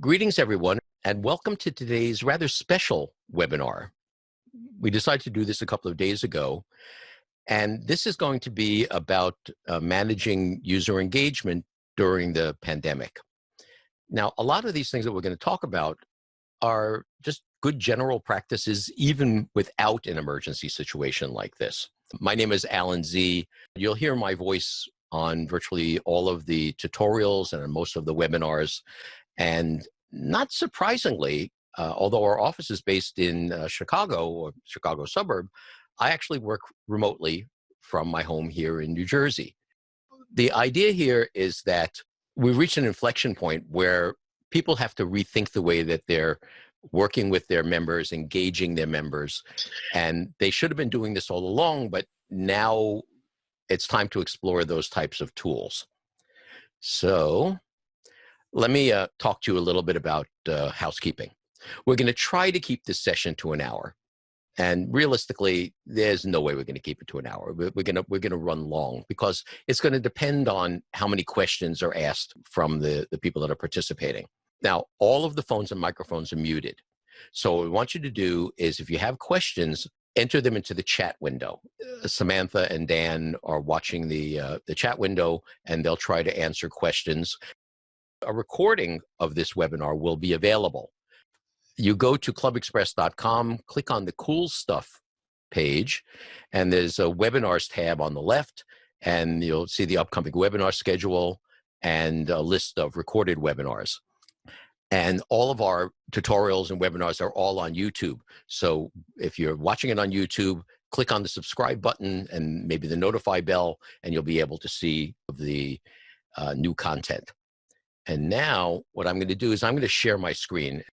Greetings, everyone, and welcome to today's rather special webinar. We decided to do this a couple of days ago, and this is going to be about managing user engagement during the pandemic. Now, a lot of these things that we're going to talk about are just good general practices, even without an emergency situation like this. My name is Alan Z. You'll hear my voice on virtually all of the tutorials and on most of the webinars. And not surprisingly, although our office is based in Chicago or Chicago suburb, I actually work remotely from my home here in New Jersey. The idea here is that we reach an inflection point where people have to rethink the way that they're working with their members, engaging their members, and they should have been doing this all along, but now it's time to explore those types of tools. So let me talk to you a little bit about housekeeping. We're going to try to keep this session to an hour. And realistically, there's no way we're going to keep it to an hour. We're going to run long because it's going to depend on how many questions are asked from the people that are participating. Now, all of the phones and microphones are muted. So what we want you to do is if you have questions, enter them into the chat window. Samantha and Dan are watching the chat window, and they'll try to answer questions. A recording of this webinar will be available. You go to ClubExpress.com, click on the Cool Stuff page, and there's a Webinars tab on the left, and you'll see the upcoming webinar schedule and a list of recorded webinars. And all of our tutorials and webinars are all on YouTube. So if you're watching it on YouTube, click on the subscribe button and maybe the notify bell, and you'll be able to see the new content. And now what I'm going to do is I'm going to share my screen.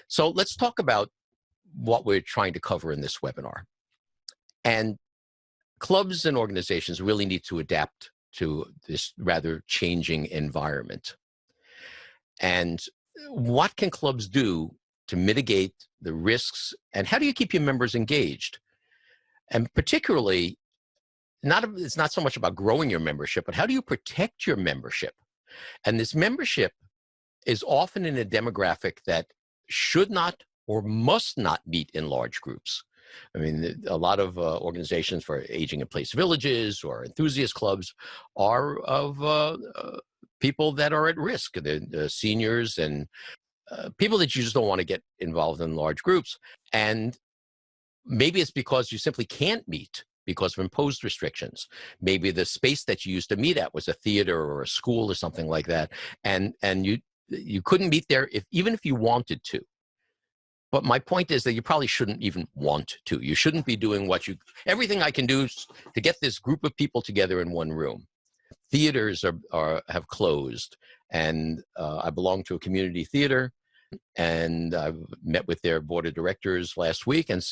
So let's talk about what we're trying to cover in this webinar. And clubs and organizations really need to adapt to this rather changing environment. And what can clubs do to mitigate the risks, and how do you keep your members engaged? And particularly, it's not so much about growing your membership, but how do you protect your membership? And this membership is often in a demographic that should not or must not meet in large groups. I mean, a lot of organizations for aging in place villages or enthusiast clubs are of people that are at risk, the seniors and people that you just don't want to get involved in large groups. And maybe it's because you simply can't meet because of imposed restrictions. Maybe the space that you used to meet at was a theater or a school or something like that, and you couldn't meet there even if you wanted to. But my point is that you probably shouldn't even want to. You shouldn't be doing everything I can do to get this group of people together in one room. Theaters have closed, and I belong to a community theater, and I've met with their board of directors last week and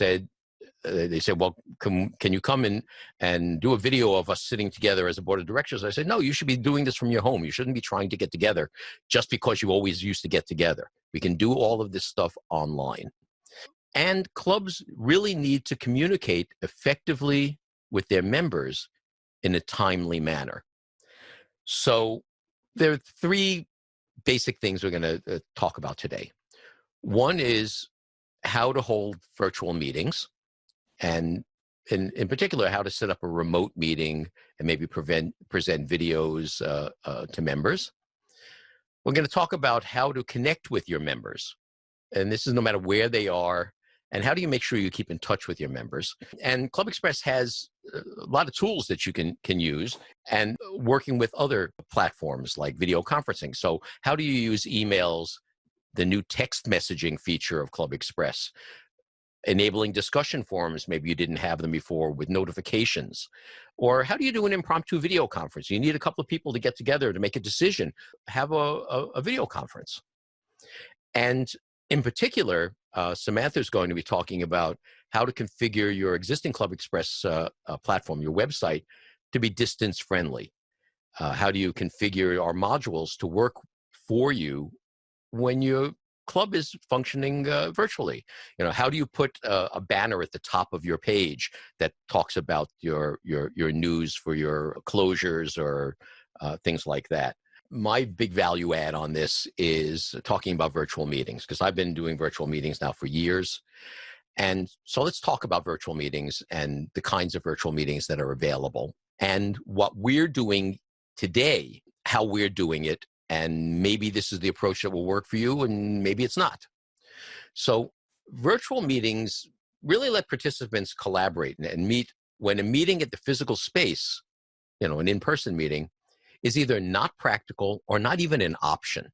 they said, well, can you come in and do a video of us sitting together as a board of directors? I said, no, you should be doing this from your home. You shouldn't be trying to get together just because you always used to get together. We can do all of this stuff online. And clubs really need to communicate effectively with their members in a timely manner. So there are three basic things we're going to talk about today. One is how to hold virtual meetings, and in particular, how to set up a remote meeting and maybe present videos to members. We're going to talk about how to connect with your members. And this is no matter where they are. And how do you make sure you keep in touch with your members? And ClubExpress has a lot of tools that you can use, and working with other platforms like video conferencing. So how do you use emails, the new text messaging feature of ClubExpress, enabling discussion forums, maybe you didn't have them before, with notifications? Or how do you do an impromptu video conference? You need a couple of people to get together to make a decision. Have a video conference. And in particular, Samantha is going to be talking about how to configure your existing ClubExpress platform, your website, to be distance friendly. How do you configure our modules to work for you when your club is functioning virtually? How do you put a banner at the top of your page that talks about your news for your closures or things like that? my big value add on this is talking about virtual meetings, because I've been doing virtual meetings now for years. And so let's talk about virtual meetings and the kinds of virtual meetings that are available and what we're doing today, how we're doing it, and maybe this is the approach that will work for you and maybe it's not. So virtual meetings really let participants collaborate and meet when a meeting at the physical space, an in-person meeting, is either not practical or not even an option.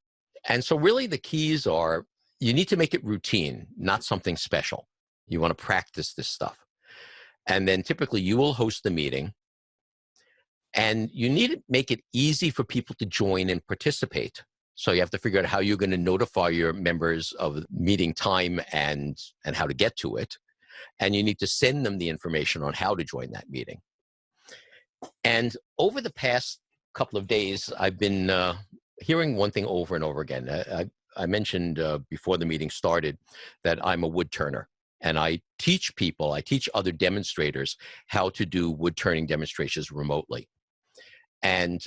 And so really the keys are you need to make it routine, not something special. You want to practice this stuff. And then typically you will host the meeting, and you need to make it easy for people to join and participate. So you have to figure out how you're going to notify your members of meeting time and how to get to it. And you need to send them the information on how to join that meeting. And over the past couple of days, I've been hearing one thing over and over again. I mentioned before the meeting started that I'm a wood turner. And I teach other demonstrators how to do wood turning demonstrations remotely. And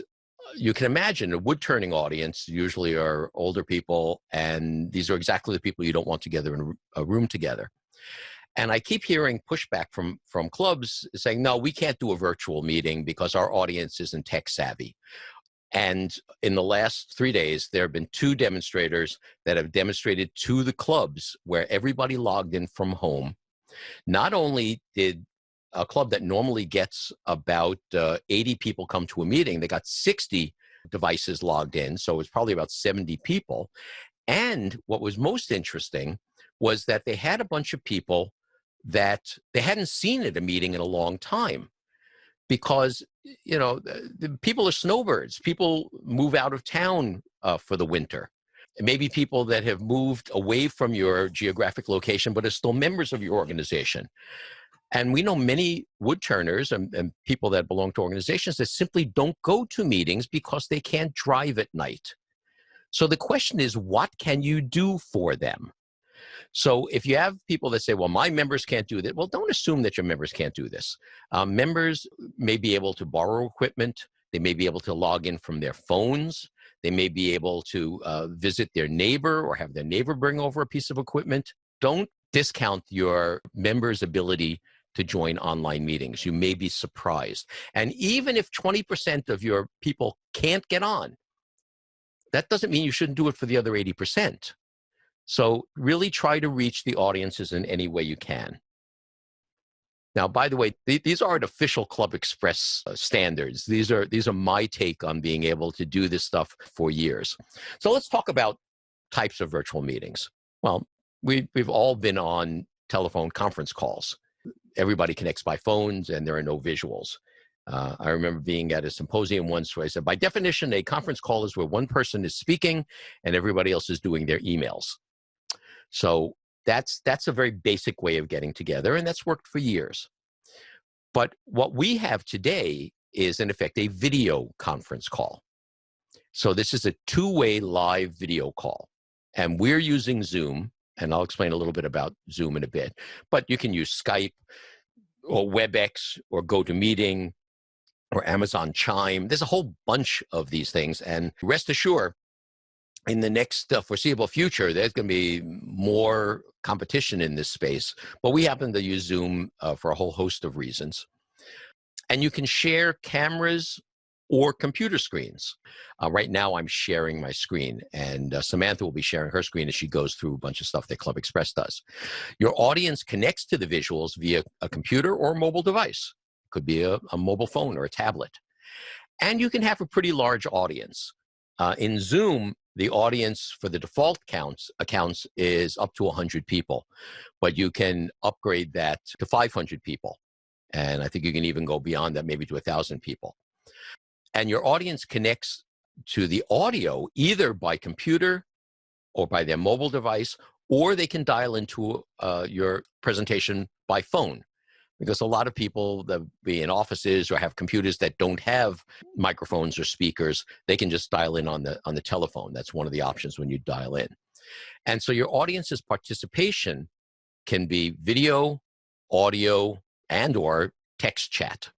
you can imagine a wood turning audience usually are older people, and these are exactly the people you don't want together in a room together. And I keep hearing pushback from clubs saying, no, we can't do a virtual meeting because our audience isn't tech savvy. And in the last 3 days, there have been 2 demonstrators that have demonstrated to the clubs where everybody logged in from home. Not only did a club that normally gets about 80 people come to a meeting, they got 60 devices logged in, so it's probably about 70 people. And what was most interesting was that they had a bunch of people that they hadn't seen at a meeting in a long time. Because, the people are snowbirds. People move out of town for the winter. Maybe people that have moved away from your geographic location, but are still members of your organization. And we know many wood turners and people that belong to organizations that simply don't go to meetings because they can't drive at night. So the question is, what can you do for them? So if you have people that say, well, my members can't do that, well, don't assume that your members can't do this. Members may be able to borrow equipment. They may be able to log in from their phones. They may be able to visit their neighbor or have their neighbor bring over a piece of equipment. Don't discount your members' ability to join online meetings. You may be surprised. And even if 20% of your people can't get on, that doesn't mean you shouldn't do it for the other 80%. So really try to reach the audiences in any way you can. Now, by the way, these aren't official ClubExpress standards. These are my take on being able to do this stuff for years. So let's talk about types of virtual meetings. Well, we've all been on telephone conference calls. Everybody connects by phones and there are no visuals. I remember being at a symposium once where I said, by definition, a conference call is where one person is speaking and everybody else is doing their emails. So that's a very basic way of getting together, and that's worked for years. But what we have today is, in effect, a video conference call. So this is a 2-way live video call, and we're using Zoom, and I'll explain a little bit about Zoom in a bit, but you can use Skype or WebEx or GoToMeeting or Amazon Chime. There's a whole bunch of these things, and rest assured, in the next foreseeable future, there's going to be more competition in this space. But we happen to use Zoom for a whole host of reasons. And you can share cameras or computer screens. Right now, I'm sharing my screen, and Samantha will be sharing her screen as she goes through a bunch of stuff that ClubExpress does. Your audience connects to the visuals via a computer or a mobile device. It could be a mobile phone or a tablet. And you can have a pretty large audience. In Zoom, the audience for the default accounts is up to 100 people, but you can upgrade that to 500 people. And I think you can even go beyond that, maybe to 1,000 people. And your audience connects to the audio either by computer or by their mobile device, or they can dial into your presentation by phone. Because a lot of people that be in offices or have computers that don't have microphones or speakers, they can just dial in on the telephone. That's one of the options when you dial in. And so your audience's participation can be video, audio, and or text chat.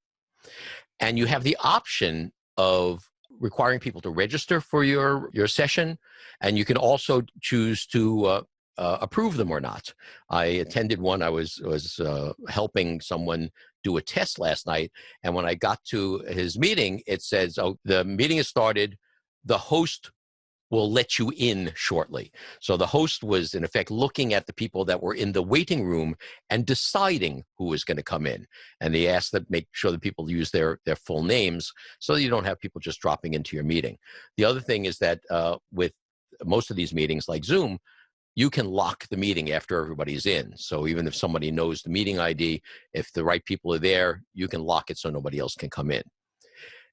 And you have the option of requiring people to register for your session, and you can also choose to approve them or not. I attended one. I was helping someone do a test last night, and when I got to his meeting, it says, "Oh, the meeting has started. The host will let you in shortly." So the host was, in effect, looking at the people that were in the waiting room and deciding who was going to come in. And they asked that make sure that people use their full names so that you don't have people just dropping into your meeting. The other thing is that with most of these meetings, like Zoom, you can lock the meeting after everybody's in. So even if somebody knows the meeting ID, if the right people are there, you can lock it so nobody else can come in.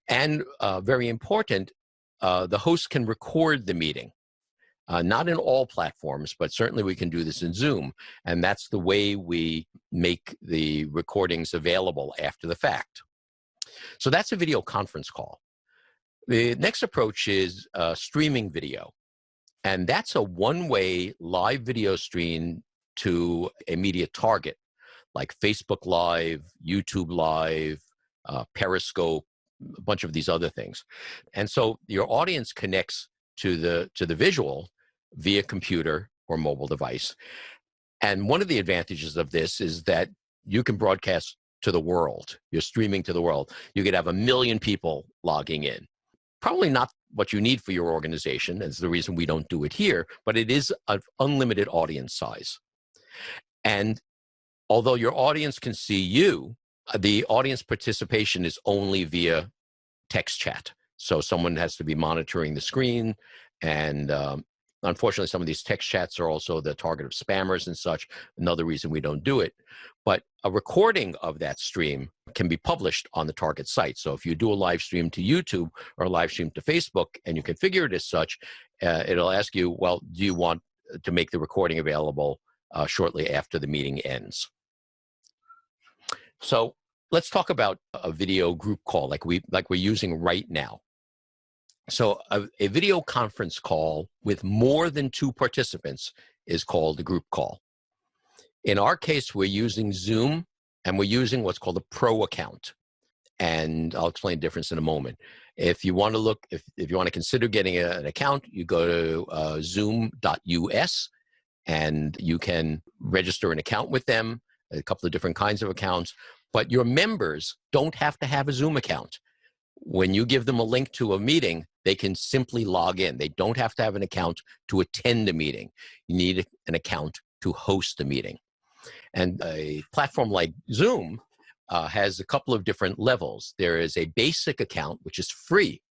And very important, the host can record the meeting. Not in all platforms, but certainly we can do this in Zoom. And that's the way we make the recordings available after the fact. So that's a video conference call. The next approach is streaming video. And that's a one-way live video stream to a media target, like Facebook Live, YouTube Live, Periscope, a bunch of these other things. And so your audience connects to the visual via computer or mobile device. And one of the advantages of this is that you can broadcast to the world. You're streaming to the world. You could have 1 million people logging in. Probably not what you need for your organization. That's the reason we don't do it here, but it is an unlimited audience size. And although your audience can see you, the audience participation is only via text chat. So someone has to be monitoring the screen. And unfortunately, some of these text chats are also the target of spammers and such. Another reason we don't do it. But a recording of that stream can be published on the target site. So if you do a live stream to YouTube or a live stream to Facebook and you configure it as such, it'll ask you, well, do you want to make the recording available shortly after the meeting ends? So let's talk about a video group call like we're using right now. So a video conference call with more than 2 participants is called a group call. In our case, we're using Zoom, and we're using what's called a pro account. And I'll explain the difference in a moment. If you want to look, if you want to consider getting an account, you go to zoom.us, and you can register an account with them, a couple of different kinds of accounts. But your members don't have to have a Zoom account. When you give them a link to a meeting, they can simply log in. They don't have to have an account to attend a meeting. You need an account to host a meeting. And a platform like Zoom has a couple of different levels. There is a basic account, which is free.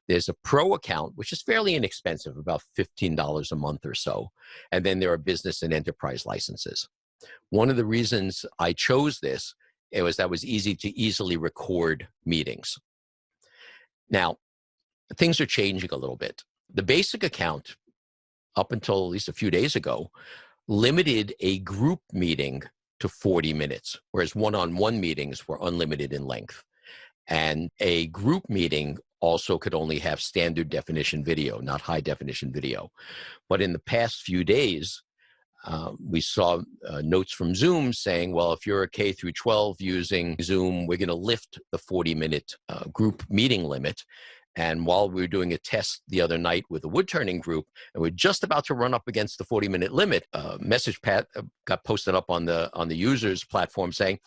There's a pro account, which is fairly inexpensive, about $15 a month or so. And then there are business and enterprise licenses. One of the reasons I chose this, it was easy to easily record meetings. Now, things are changing a little bit. The basic account, up until at least a few days ago, limited a group meeting to 40 minutes, whereas one-on-one meetings were unlimited in length. And a group meeting also could only have standard definition video, not high definition video. But in the past few days, we saw notes from Zoom saying, well, if you're a K through 12 using Zoom, we're going to lift the 40-minute group meeting limit. And while we were doing a test the other night with a wood turning group, and we're just about to run up against the 40-minute limit, a message got posted up on the users platform saying,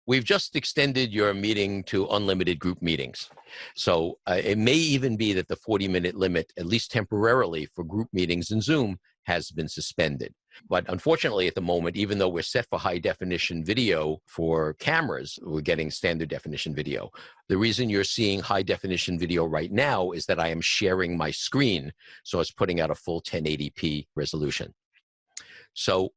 we've just extended your meeting to unlimited group meetings. So it may even be that the 40-minute limit, at least temporarily for group meetings in Zoom, has been suspended. But unfortunately, at the moment, even though we're set for high definition video for cameras, we're getting standard definition video. The reason you're seeing high definition video right now is that I am sharing my screen, so it's putting out a full 1080p resolution. So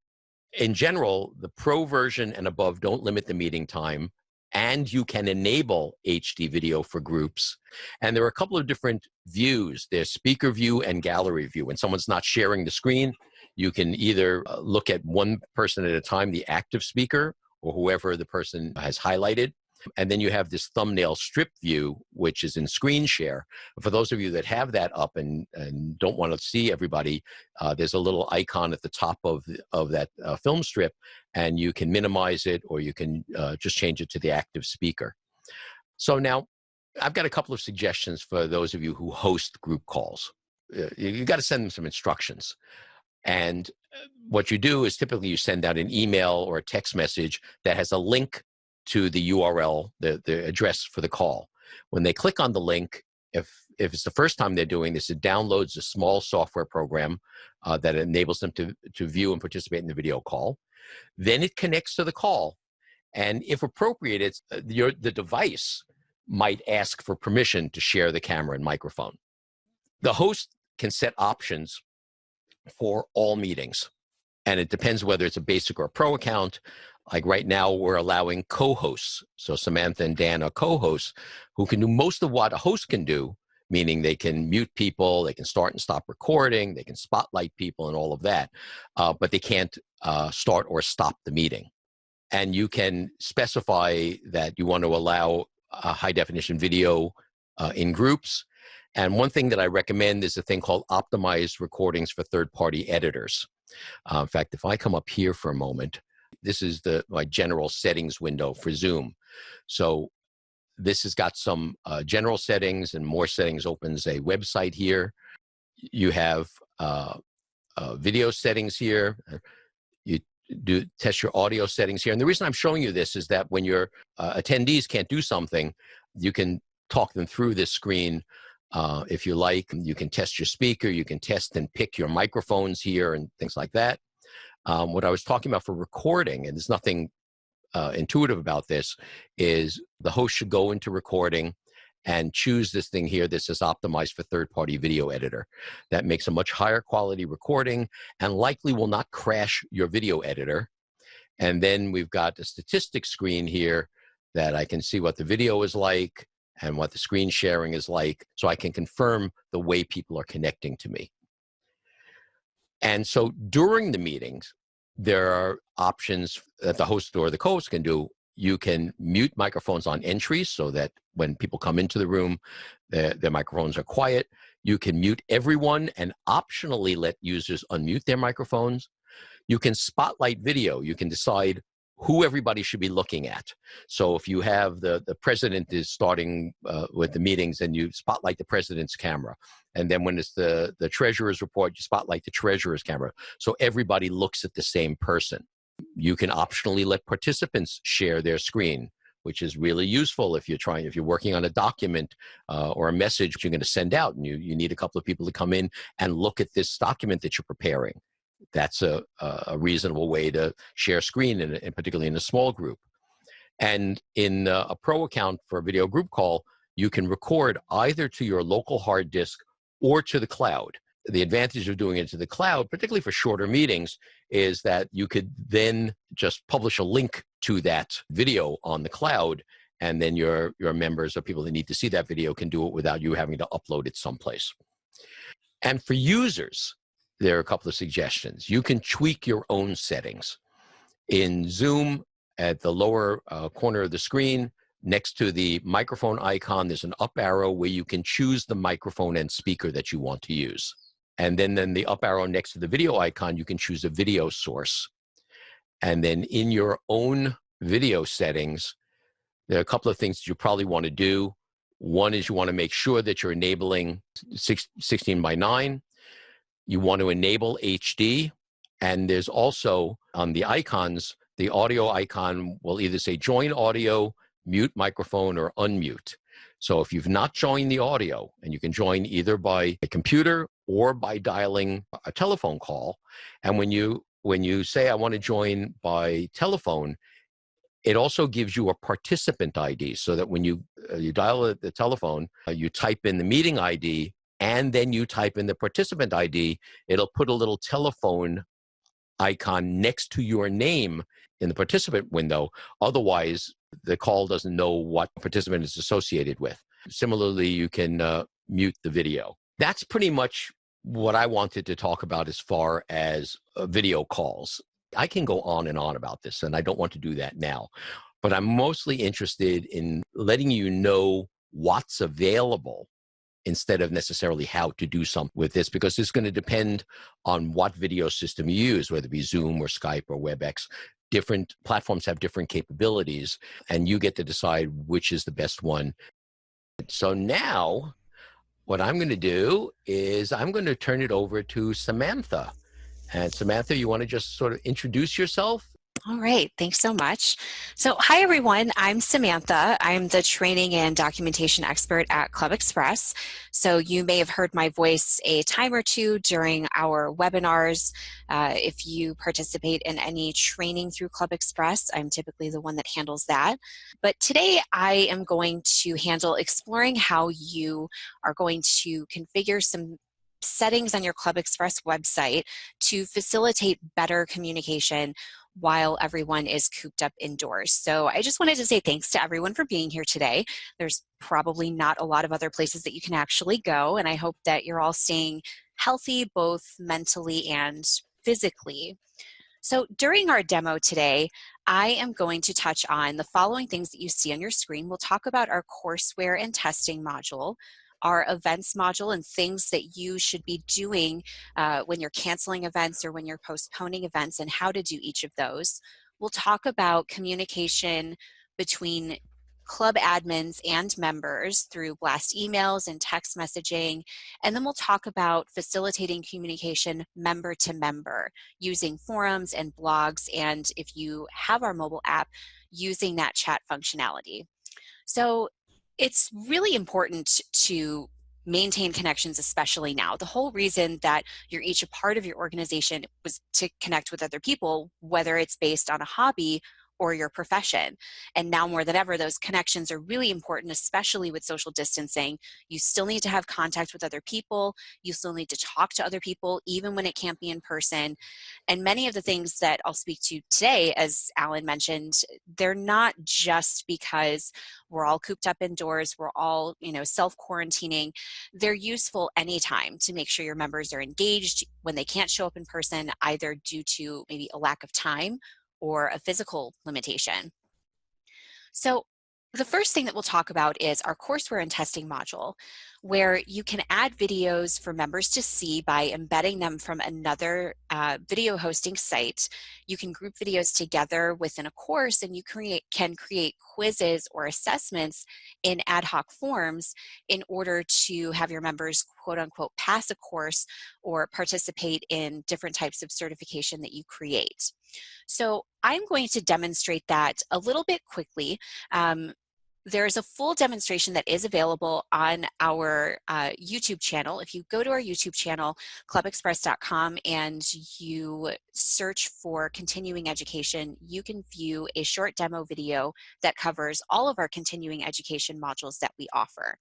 in general, the pro version and above don't limit the meeting time, and you can enable HD video for groups. And there are a couple of different views. There's speaker view and gallery view. When someone's not sharing the screen, you can either look at one person at a time, the active speaker, or whoever the person has highlighted. And then you have this thumbnail strip view, which is in screen share. For those of you that have that up and don't want to see everybody, there's a little icon at the top of that film strip, and you can minimize it, or you can just change it to the active speaker. So now, I've got a couple of suggestions for those of you who host group calls. You got to send them some instructions. And what you do is typically you send out an email or a text message that has a link to the URL, the address for the call. When they click on the link, if it's the first time they're doing this, it downloads a small software program that enables them to view and participate in the video call. Then it connects to the call. And if appropriate, it's the device might ask for permission to share the camera and microphone. The host can set options for all meetings, and it depends whether it's a basic or a pro account. Like right now, we're allowing co-hosts. So Samantha and Dan are co-hosts who can do most of what a host can do, meaning they can mute people, they can start and stop recording, they can spotlight people and all of that, but they can't start or stop the meeting. And you can specify that you want to allow high-definition video in groups. And one thing that I recommend is a thing called optimized recordings for third-party editors. In fact, if I come up here for a moment, this is my general settings window for Zoom. So this has got some general settings, and more settings opens a website here. You have video settings here. You do test your audio settings here. And the reason I'm showing you this is that when your attendees can't do something, you can talk them through this screen. If you like, you can test your speaker, you can test and pick your microphones here and things like that. What I was talking about for recording, and there's nothing intuitive about this, is the host should go into recording and choose this thing here that says optimized for third-party video editor. That makes a much higher quality recording and likely will not crash your video editor. And then we've got a statistics screen here that I can see what the video is like and what the screen sharing is like, so I can confirm the way people are connecting to me. And so during the meetings, there are options that the host or the co-host can do. You can mute microphones on entry so that when people come into the room, their microphones are quiet. You can mute everyone and optionally let users unmute their microphones. You can spotlight video. You can decide who everybody should be looking at. So if you have the president is starting with the meetings, and you spotlight the president's camera. And then when it's the treasurer's report, you spotlight the treasurer's camera. So everybody looks at the same person. You can optionally let participants share their screen, which is really useful if you're working on a document or a message you're going to send out, and you need a couple of people to come in and look at this document that you're preparing. That's a reasonable way to share screen, and particularly in a small group. And in a pro account for a video group call, you can record either to your local hard disk or to the cloud. The advantage of doing it to the cloud, particularly for shorter meetings, is that you could then just publish a link to that video on the cloud, and then your members or people that need to see that video can do it without you having to upload it someplace. And for users, there are a couple of suggestions. You can tweak your own settings. In Zoom, at the lower corner of the screen, next to the microphone icon, there's an up arrow where you can choose the microphone and speaker that you want to use. And then the up arrow next to the video icon, you can choose a video source. And then in your own video settings, there are a couple of things that you probably want to do. One is you want to make sure that you're enabling 16:9. You want to enable HD. And there's also, on the icons, the audio icon will either say join audio, mute microphone, or unmute. So if you've not joined the audio, and you can join either by a computer or by dialing a telephone call, and when you say I want to join by telephone, it also gives you a participant ID, so that when you dial the telephone, you type in the meeting ID, and then you type in the participant ID, it'll put a little telephone icon next to your name in the participant window. Otherwise, the call doesn't know what participant is associated with. Similarly, you can mute the video. That's pretty much what I wanted to talk about as far as video calls. I can go on and on about this, and I don't want to do that now. But I'm mostly interested in letting you know what's available instead of necessarily how to do something with this, because it's going to depend on what video system you use, whether it be Zoom or Skype or WebEx. Different platforms have different capabilities, and you get to decide which is the best one. So now what I'm going to do is I'm going to turn it over to Samantha. And Samantha, you want to just sort of introduce yourself? All right, thanks so much. So, hi everyone, I'm Samantha. I'm the training and documentation expert at ClubExpress. So, you may have heard my voice a time or two during our webinars. If you participate in any training through ClubExpress, I'm typically the one that handles that. But today I am going to handle exploring how you are going to configure some settings on your ClubExpress website to facilitate better communication while everyone is cooped up indoors. So I just wanted to say thanks to everyone for being here today. There's probably not a lot of other places that you can actually go, and I hope that you're all staying healthy both mentally and physically. So during our demo today, I am going to touch on the following things that you see on your screen. We'll talk about our courseware and testing module, our events module, and things that you should be doing when you're canceling events or when you're postponing events, and how to do each of those. We'll talk about communication between club admins and members through blast emails and text messaging, and then we'll talk about facilitating communication member to member using forums and blogs, and if you have our mobile app, using that chat functionality. So it's really important to maintain connections, especially now. The whole reason that you're each a part of your organization was to connect with other people, whether it's based on a hobby or your profession. And now more than ever, those connections are really important, especially with social distancing. You still need to have contact with other people. You still need to talk to other people, even when it can't be in person. And many of the things that I'll speak to today, as Alan mentioned, they're not just because we're all cooped up indoors, we're all, self-quarantining. They're useful anytime to make sure your members are engaged when they can't show up in person, either due to maybe a lack of time or a physical limitation. So the first thing that we'll talk about is our courseware and testing module, where you can add videos for members to see by embedding them from another video hosting site. You can group videos together within a course, and you can create quizzes or assessments in ad hoc forms in order to have your members, quote unquote, pass a course or participate in different types of certification that you create. So I'm going to demonstrate that a little bit quickly. There's a full demonstration that is available on our YouTube channel. If you go to our YouTube channel, clubexpress.com, and you search for continuing education, you can view a short demo video that covers all of our continuing education modules that we offer.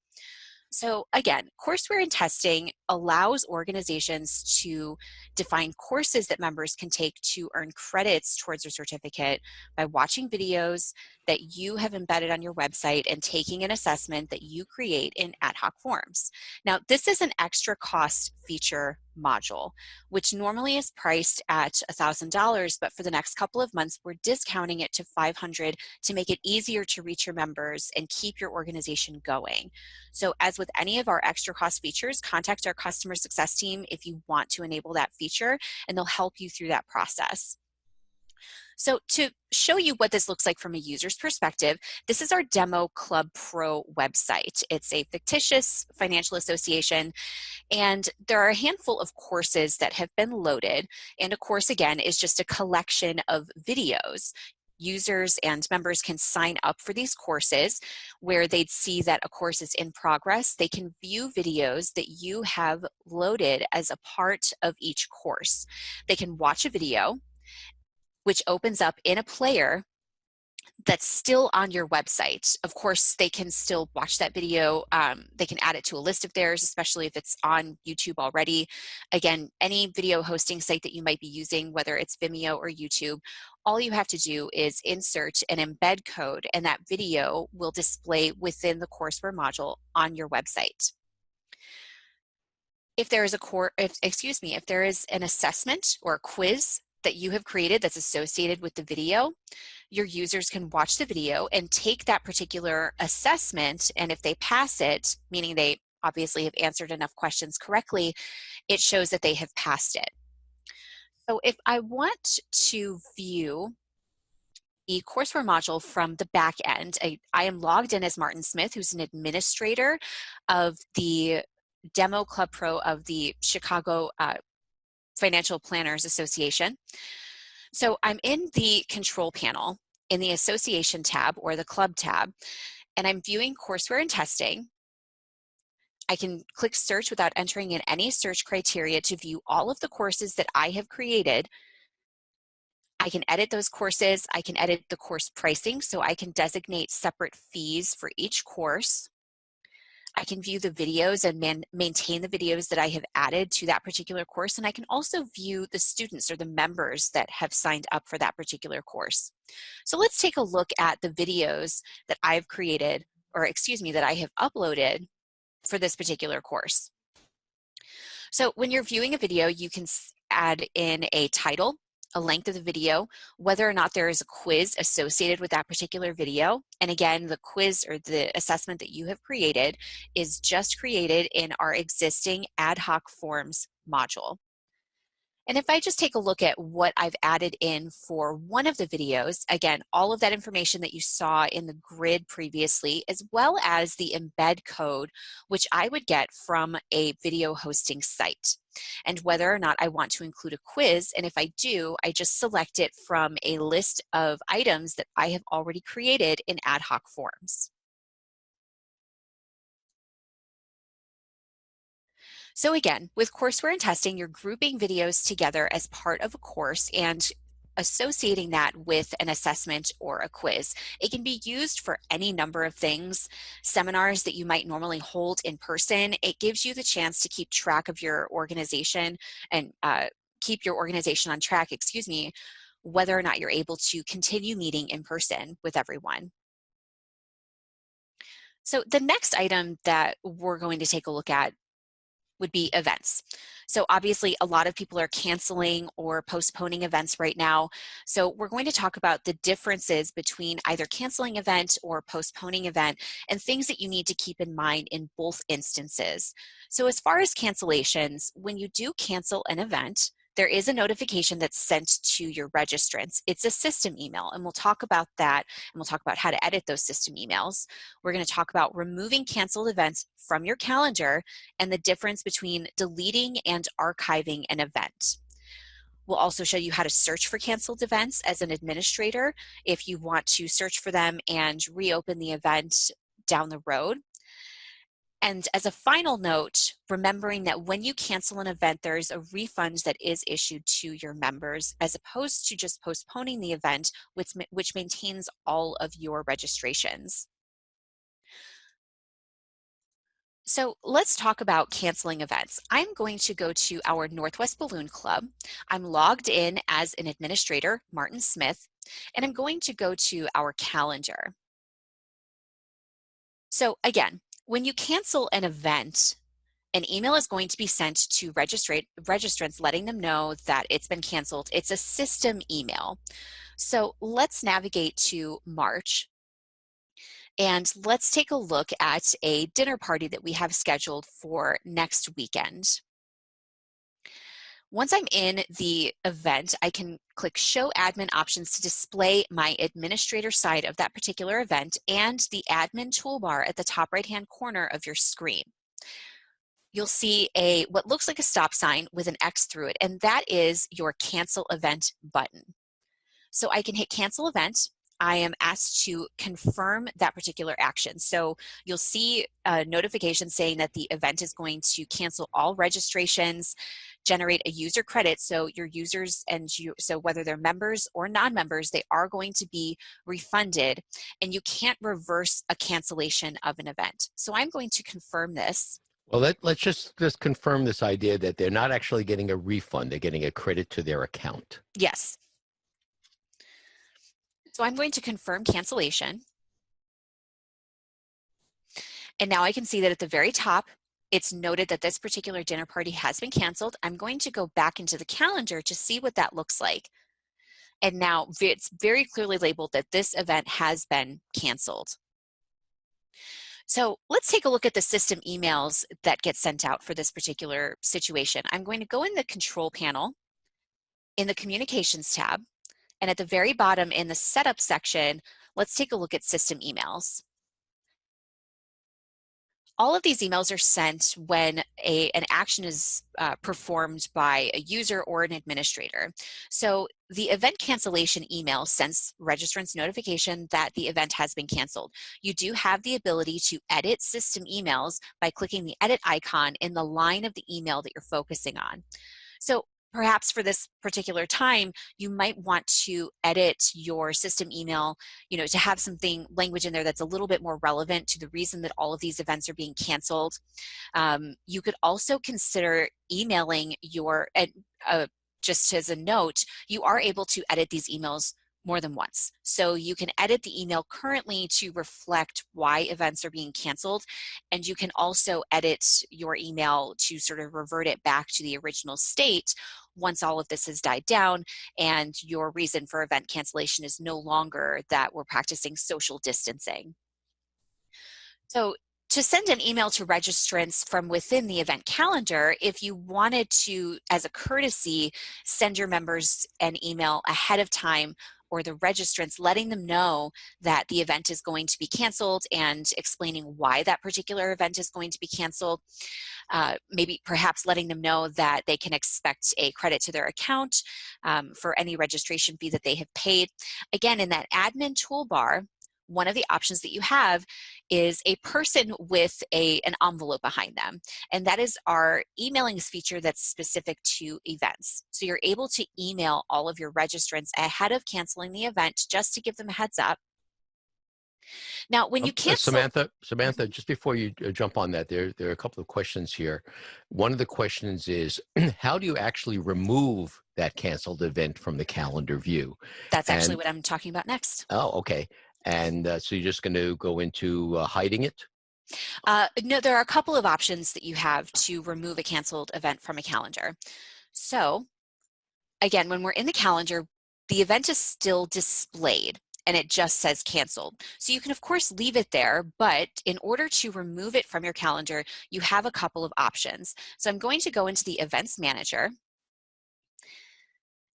So again, courseware and testing allows organizations to define courses that members can take to earn credits towards their certificate by watching videos that you have embedded on your website and taking an assessment that you create in ad hoc forms. Now, this is an extra cost feature module, which normally is priced at $1,000, but for the next couple of months, we're discounting it to $500 to make it easier to reach your members and keep your organization going. So as with any of our extra cost features, contact our customer success team if you want to enable that feature, and they'll help you through that process. So to show you what this looks like from a user's perspective, this is our Demo Club Pro website. It's a fictitious financial association, and there are a handful of courses that have been loaded. And a course, again, is just a collection of videos. Users and members can sign up for these courses where they'd see that a course is in progress. They can view videos that you have loaded as a part of each course. They can watch a video, which opens up in a player that's still on your website. Of course, they can still watch that video. They can add it to a list of theirs, especially if it's on YouTube already. Again, any video hosting site that you might be using, whether it's Vimeo or YouTube, all you have to do is insert an embed code, and that video will display within the courseware module on your website. If there is if there is an assessment or a quiz that you have created that's associated with the video, your users can watch the video and take that particular assessment, and if they pass it, meaning they obviously have answered enough questions correctly, it shows that they have passed it. So if I want to view the courseware module from the back end. I am logged in as Martin Smith, who's an administrator of the Demo Club Pro of the Chicago Financial Planners Association. So I'm in the control panel in the association tab or the club tab, and I'm viewing courseware and testing. I can click search without entering in any search criteria to view all of the courses that I have created. I can edit those courses. I can edit the course pricing, so I can designate separate fees for each course. I can view the videos and maintain the videos that I have added to that particular course, and I can also view the students or the members that have signed up for that particular course. So let's take a look at the videos that I've created, or excuse me, that I have uploaded for this particular course. So when you're viewing a video, you can add in a title, a length of the video, whether or not there is a quiz associated with that particular video. And again, the quiz or the assessment that you have created is just created in our existing ad hoc forms module. And if I just take a look at what I've added in for one of the videos, again, all of that information that you saw in the grid previously, as well as the embed code, which I would get from a video hosting site, and whether or not I want to include a quiz. And if I do, I just select it from a list of items that I have already created in ad hoc forms. So again, with courseware and testing, you're grouping videos together as part of a course and associating that with an assessment or a quiz. It can be used for any number of things. Seminars that you might normally hold in person, it gives you the chance to keep track of your organization and keep your organization on track, excuse me, whether or not you're able to continue meeting in person with everyone. So the next item that we're going to take a look at would be events. So obviously a lot of people are canceling or postponing events right now. So we're going to talk about the differences between either canceling event or postponing event and things that you need to keep in mind in both instances. So as far as cancellations, when you do cancel an event, there is a notification that's sent to your registrants. It's a system email, and we'll talk about that, and we'll talk about how to edit those system emails. We're going to talk about removing canceled events from your calendar and the difference between deleting and archiving an event. We'll also show you how to search for canceled events as an administrator if you want to search for them and reopen the event down the road. And as a final note, remembering that when you cancel an event, there is a refund that is issued to your members as opposed to just postponing the event, which maintains all of your registrations. So let's talk about canceling events. I'm going to go to our Northwest Balloon Club. I'm logged in as an administrator, Martin Smith, and I'm going to go to our calendar. So again, when you cancel an event, an email is going to be sent to registrants letting them know that it's been canceled. It's a system email. So let's navigate to March. And let's take a look at a dinner party that we have scheduled for next weekend. Once I'm in the event, I can click Show Admin Options to display my administrator side of that particular event and the admin toolbar at the top right-hand corner of your screen. You'll see what looks like a stop sign with an X through it, and that is your Cancel Event button. So I can hit Cancel Event. I am asked to confirm that particular action. So you'll see a notification saying that the event is going to cancel all registrations, generate a user credit. So your users so whether they're members or non-members, they are going to be refunded, and you can't reverse a cancellation of an event. So I'm going to confirm this. Well, let's just confirm this idea that they're not actually getting a refund. They're getting a credit to their account. Yes. So I'm going to confirm cancellation. And now I can see that at the very top, it's noted that this particular dinner party has been canceled. I'm going to go back into the calendar to see what that looks like. And now it's very clearly labeled that this event has been canceled. So let's take a look at the system emails that get sent out for this particular situation. I'm going to go in the control panel, in the communications tab, And at the very bottom in the setup section, let's take a look at system emails. All of these emails are sent when an action is performed by a user or an administrator. So the event cancellation email sends registrants notification that the event has been canceled. You do have the ability to edit system emails by clicking the edit icon in the line of the email that you're focusing on. So perhaps for this particular time, you might want to edit your system email, to have something language in there that's a little bit more relevant to the reason that all of these events are being canceled. You could also consider emailing just as a note, you are able to edit these emails more than once. So you can edit the email currently to reflect why events are being canceled, and you can also edit your email to sort of revert it back to the original state once all of this has died down and your reason for event cancellation is no longer that we're practicing social distancing. So to send an email to registrants from within the event calendar, if you wanted to, as a courtesy, send your members an email ahead of time, or the registrants, letting them know that the event is going to be canceled and explaining why that particular event is going to be canceled. Maybe perhaps letting them know that they can expect a credit to their account for any registration fee that they have paid. Again, in that admin toolbar, one of the options that you have is a person with an envelope behind them. And that is our emailing feature that's specific to events. So you're able to email all of your registrants ahead of canceling the event just to give them a heads up. Now, when you cancel... Samantha, just before you jump on that, there are a couple of questions here. One of the questions is, how do you actually remove that canceled event from the calendar view? That's actually what I'm talking about next. Oh, okay. And so you're just going to go into hiding it? No, there are a couple of options that you have to remove a canceled event from a calendar. So again, when we're in the calendar, the event is still displayed and it just says canceled. So you can of course leave it there, but in order to remove it from your calendar, you have a couple of options. So I'm going to go into the Events Manager,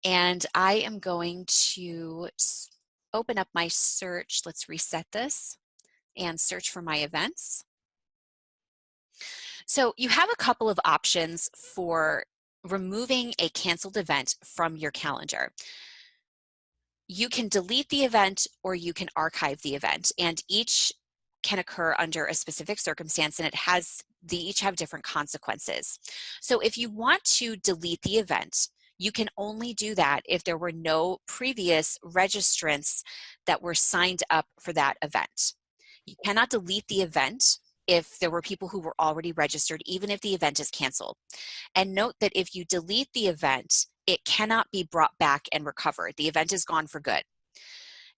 and I am going to open up my search. Let's reset this and search for my events. So you have a couple of options for removing a canceled event from your calendar. You can delete the event or you can archive the event, and each can occur under a specific circumstance, and they each have different consequences. So if you want to delete the event, you can only do that if there were no previous registrants that were signed up for that event. You cannot delete the event if there were people who were already registered, even if the event is canceled. And note that if you delete the event, it cannot be brought back and recovered. The event is gone for good.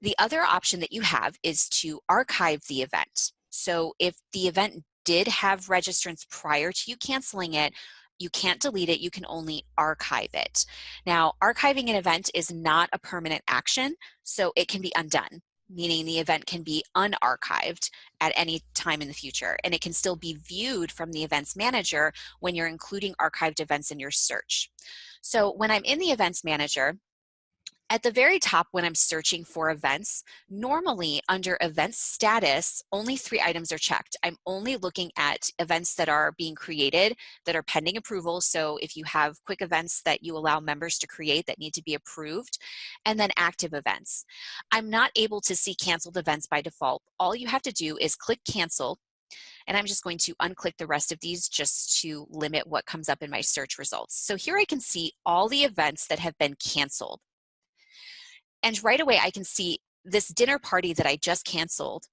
The other option that you have is to archive the event. So if the event did have registrants prior to you canceling it, you can't delete it, you can only archive it. Now, archiving an event is not a permanent action, so it can be undone, meaning the event can be unarchived at any time in the future, and it can still be viewed from the Events Manager when you're including archived events in your search. So when I'm in the Events Manager, at the very top when I'm searching for events, normally under event status, only 3 items are checked. I'm only looking at events that are being created, that are pending approval. So if you have quick events that you allow members to create that need to be approved, and then active events. I'm not able to see canceled events by default. All you have to do is click cancel, and I'm just going to unclick the rest of these just to limit what comes up in my search results. So here I can see all the events that have been canceled. And right away I can see this dinner party that I just canceled.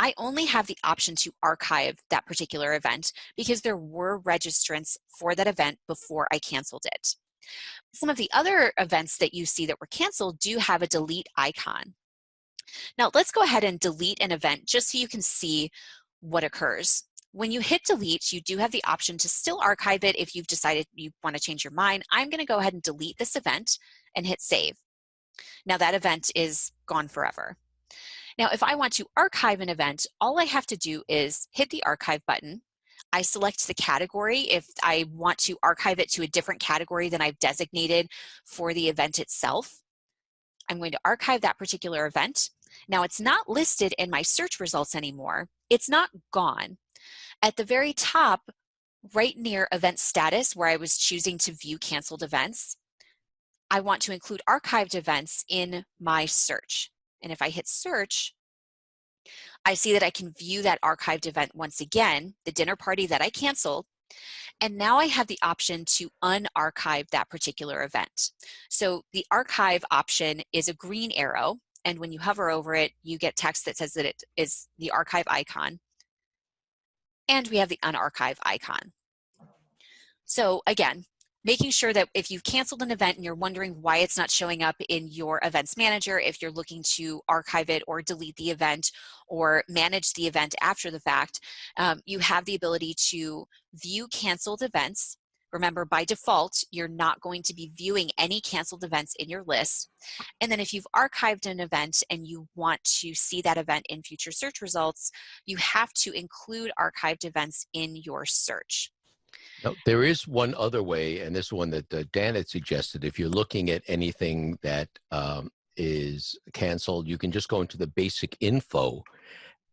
I only have the option to archive that particular event because there were registrants for that event before I canceled it. Some of the other events that you see that were canceled do have a delete icon. Now let's go ahead and delete an event just so you can see what occurs. When you hit delete, you do have the option to still archive it if you've decided you want to change your mind. I'm going to go ahead and delete this event and hit save. Now that event is gone forever. Now if I want to archive an event, all I have to do is hit the archive button. I select the category if I want to archive it to a different category than I've designated for the event itself. I'm going to archive that particular event. Now it's not listed in my search results anymore. It's not gone. At the very top, right near event status, where I was choosing to view canceled events, I want to include archived events in my search. And if I hit search, I see that I can view that archived event once again, the dinner party that I canceled, and now I have the option to unarchive that particular event. So the archive option is a green arrow, and when you hover over it, you get text that says that it is the archive icon, and we have the unarchive icon. So again, making sure that if you've canceled an event and you're wondering why it's not showing up in your events manager, if you're looking to archive it or delete the event or manage the event after the fact, you have the ability to view canceled events. Remember, by default, you're not going to be viewing any canceled events in your list. And then if you've archived an event and you want to see that event in future search results, you have to include archived events in your search. Now, there is one other way, and this one that Dan had suggested. If you're looking at anything that is canceled, you can just go into the basic info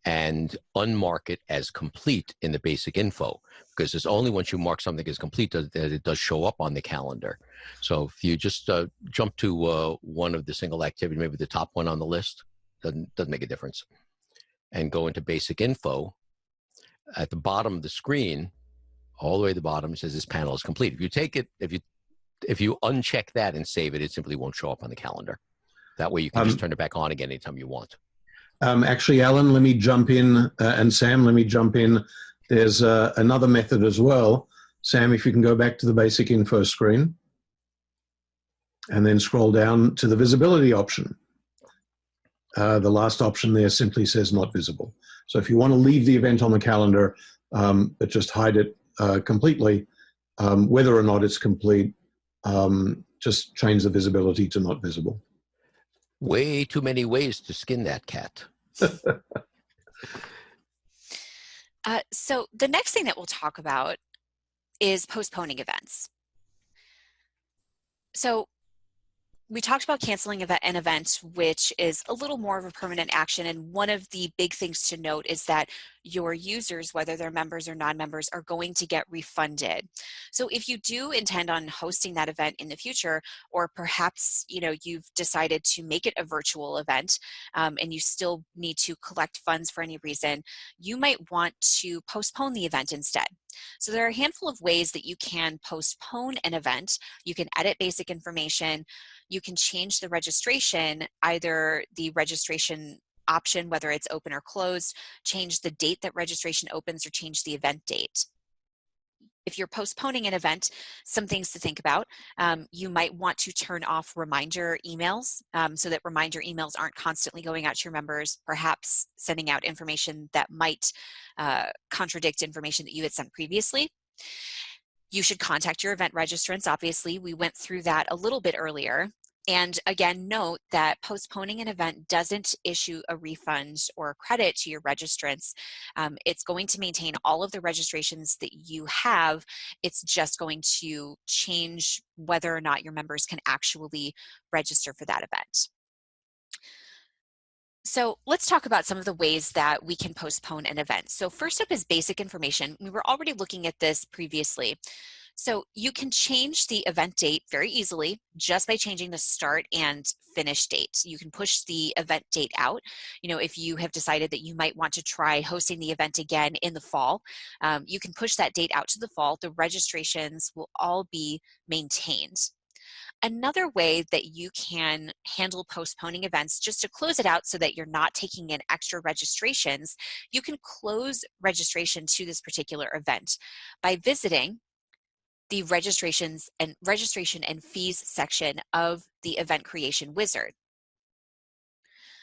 and unmark it as complete in the basic info, because it's only once you mark something as complete that it does show up on the calendar. So if you just jump to one of the single activity, maybe the top one on the list, doesn't make a difference, and go into basic info, at the bottom of the screen, all the way to the bottom, it says this panel is complete. If you take it, if you uncheck that and save it, it simply won't show up on the calendar. That way you can just turn it back on again anytime you want. Actually, Alan, let me jump in, and Sam, let me jump in. There's another method as well. Sam, if you can go back to the basic info screen and then scroll down to the visibility option. The last option there simply says not visible. So if you want to leave the event on the calendar, but just hide it completely, whether or not it's complete, just change the visibility to not visible. Way too many ways to skin that cat. So the next thing that we'll talk about is postponing events. So we talked about canceling an event, which is a little more of a permanent action. And one of the big things to note is that your users, whether they're members or non-members, are going to get refunded. So if you do intend on hosting that event in the future, or perhaps you've decided to make it a virtual event and you still need to collect funds for any reason, you might want to postpone the event instead. So there are a handful of ways that you can postpone an event. You can edit basic information. You can change the registration, either the registration option, whether it's open or closed, change the date that registration opens, or change the event date. If you're postponing an event, some things to think about. You might want to turn off reminder emails so that reminder emails aren't constantly going out to your members, perhaps sending out information that might contradict information that you had sent previously. You should contact your event registrants. Obviously, we went through that a little bit earlier. And again, note that postponing an event doesn't issue a refund or a credit to your registrants. It's going to maintain all of the registrations that you have. It's just going to change whether or not your members can actually register for that event. So let's talk about some of the ways that we can postpone an event. So first up is basic information. We were already looking at this previously. So you can change the event date very easily just by changing the start and finish date. You can push the event date out. If you have decided that you might want to try hosting the event again in the fall, you can push that date out to the fall. The registrations will all be maintained. Another way that you can handle postponing events, just to close it out so that you're not taking in extra registrations, you can close registration to this particular event by visiting the registration and fees section of the event creation wizard.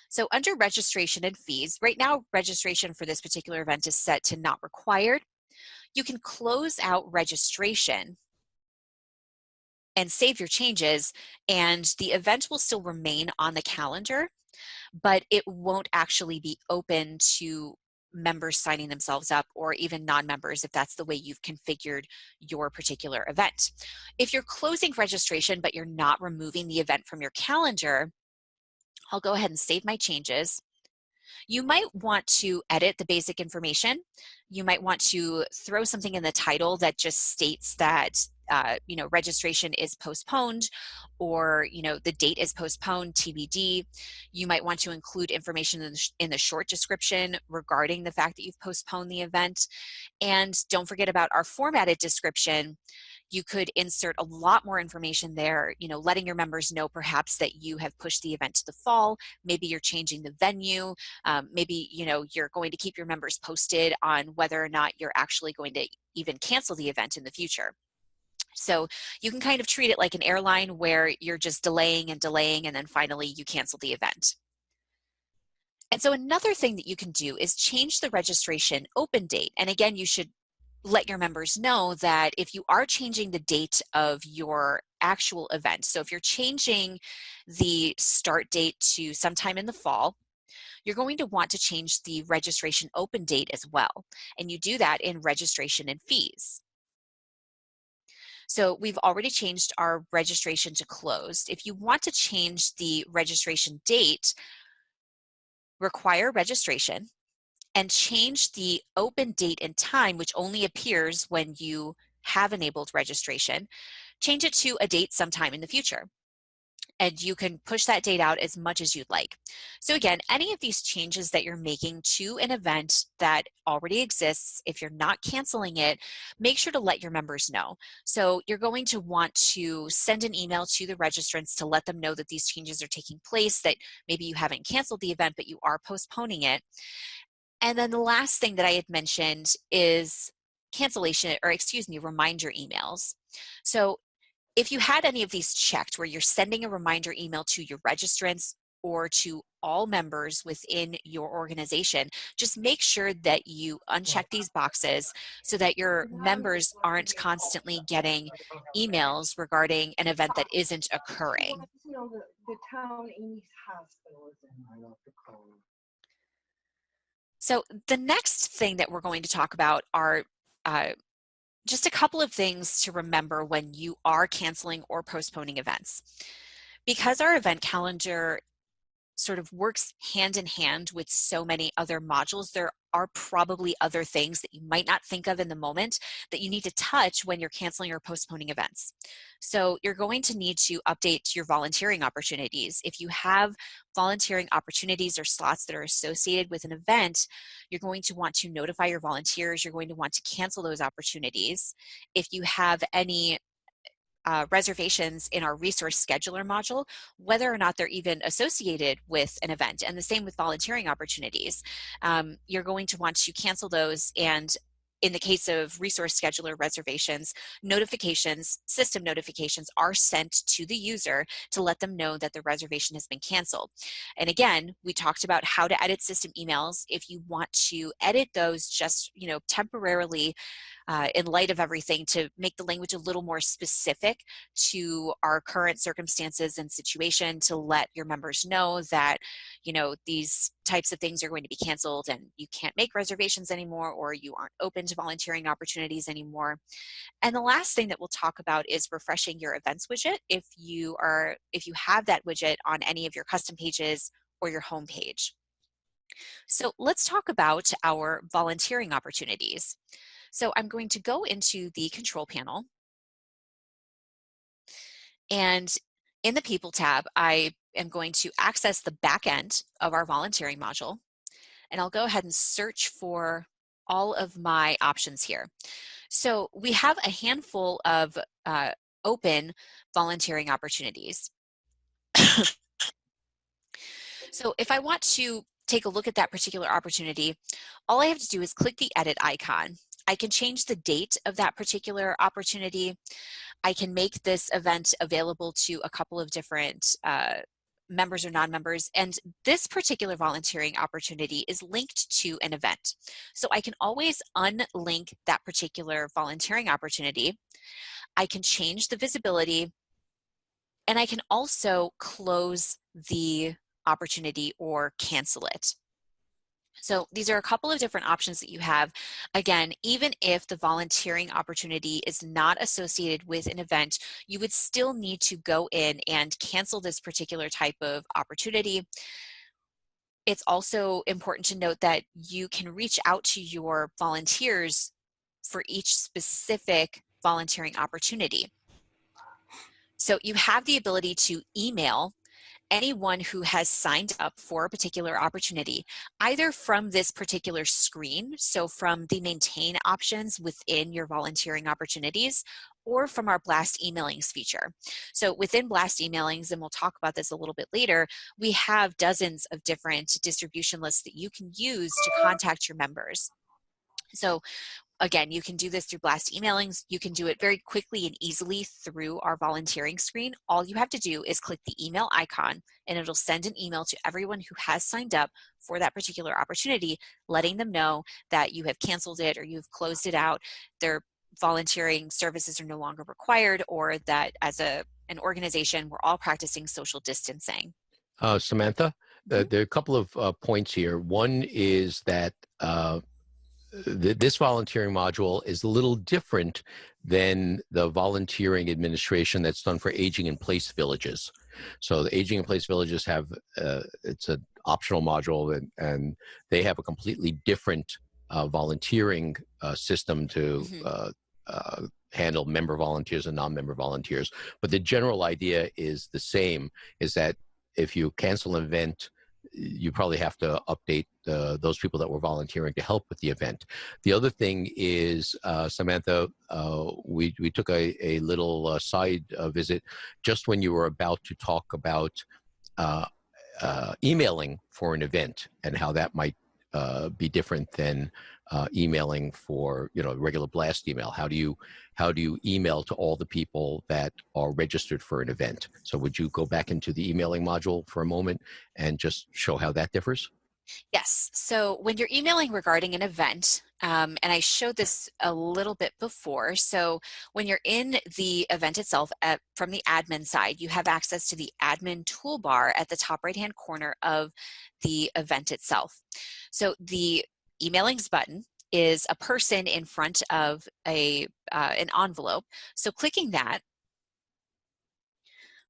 So under registration and fees, right now registration for this particular event is set to not required. You can close out registration and save your changes, and the event will still remain on the calendar, but it won't actually be open to members signing themselves up, or even non-members, if that's the way you've configured your particular event. If you're closing registration but you're not removing the event from your calendar, I'll go ahead and save my changes. You might want to edit the basic information. You might want to throw something in the title that just states that registration is postponed, or the date is postponed, TBD. You might want to include information in the short description regarding the fact that you've postponed the event. And don't forget about our formatted description. You could insert a lot more information there, letting your members know perhaps that you have pushed the event to the fall. Maybe you're changing the venue. Maybe, you're going to keep your members posted on whether or not you're actually going to even cancel the event in the future. So you can kind of treat it like an airline where you're just delaying and delaying, and then finally you cancel the event. And so another thing that you can do is change the registration open date. And again, you should let your members know that if you are changing the date of your actual event, so if you're changing the start date to sometime in the fall, you're going to want to change the registration open date as well. And you do that in registration and fees. So we've already changed our registration to closed. If you want to change the registration date, require registration and change the open date and time, which only appears when you have enabled registration, change it to a date sometime in the future. And you can push that date out as much as you'd like. So again, any of these changes that you're making to an event that already exists, if you're not canceling it, make sure to let your members know. So you're going to want to send an email to the registrants to let them know that these changes are taking place, that maybe you haven't canceled the event, but you are postponing it. And then the last thing that I had mentioned is reminder emails. So if you had any of these checked where you're sending a reminder email to your registrants or to all members within your organization, just make sure that you uncheck these boxes so that your members aren't constantly getting emails regarding an event that isn't occurring. So the next thing that we're going to talk about are just a couple of things to remember when you are canceling or postponing events. Because our event calendar sort of works hand in hand with so many other modules, there are probably other things that you might not think of in the moment that you need to touch when you're canceling or postponing events. So you're going to need to update your volunteering opportunities. If you have volunteering opportunities or slots that are associated with an event, you're going to want to notify your volunteers. You're going to want to cancel those opportunities. If you have any reservations in our resource scheduler module, whether or not they're even associated with an event, and the same with volunteering opportunities. You're going to want to cancel those, and in the case of resource scheduler reservations, system notifications are sent to the user to let them know that the reservation has been canceled. And again, we talked about how to edit system emails. If you want to edit those just temporarily, in light of everything, to make the language a little more specific to our current circumstances and situation, to let your members know that these types of things are going to be canceled and you can't make reservations anymore, or you aren't open to volunteering opportunities anymore. And the last thing that we'll talk about is refreshing your events widget if you have that widget on any of your custom pages or your home page. So let's talk about our volunteering opportunities. So I'm going to go into the control panel, and in the People tab, I am going to access the back end of our volunteering module, and I'll go ahead and search for all of my options here. So we have a handful of open volunteering opportunities. So if I want to take a look at that particular opportunity, all I have to do is click the edit icon. I can change the date of that particular opportunity. I can make this event available to a couple of different members or non-members, and this particular volunteering opportunity is linked to an event. So I can always unlink that particular volunteering opportunity. I can change the visibility, and I can also close the opportunity or cancel it. So these are a couple of different options that you have. Again, even if the volunteering opportunity is not associated with an event, you would still need to go in and cancel this particular type of opportunity. It's also important to note that you can reach out to your volunteers for each specific volunteering opportunity. So you have the ability to email anyone who has signed up for a particular opportunity, either from this particular screen, so from the maintain options within your volunteering opportunities, or from our blast emailings feature. So within blast emailings, and we'll talk about this a little bit later, we have dozens of different distribution lists that you can use to contact your members. So again, you can do this through blast emailings. You can do it very quickly and easily through our volunteering screen. All you have to do is click the email icon, and it'll send an email to everyone who has signed up for that particular opportunity, letting them know that you have canceled it or you've closed it out, their volunteering services are no longer required, or that as an organization, we're all practicing social distancing. Samantha, there are a couple of points here. One is that this volunteering module is a little different than the volunteering administration that's done for aging in place villages. So the aging in place villages have, it's an optional module, and they have a completely different volunteering system to handle member volunteers and non-member volunteers. But the general idea is the same, is that if you cancel an event, you probably have to update those people that were volunteering to help with the event. The other thing is, Samantha, we took a little side visit just when you were about to talk about emailing for an event and how that might be different than emailing for, regular blast email. How do you email to all the people that are registered for an event? So would you go back into the emailing module for a moment and just show how that differs? Yes. So when you're emailing regarding an event, and I showed this a little bit before, so when you're in the event itself from the admin side, you have access to the admin toolbar at the top right-hand corner of the event itself. So the emailings button is a person in front of an envelope. So clicking that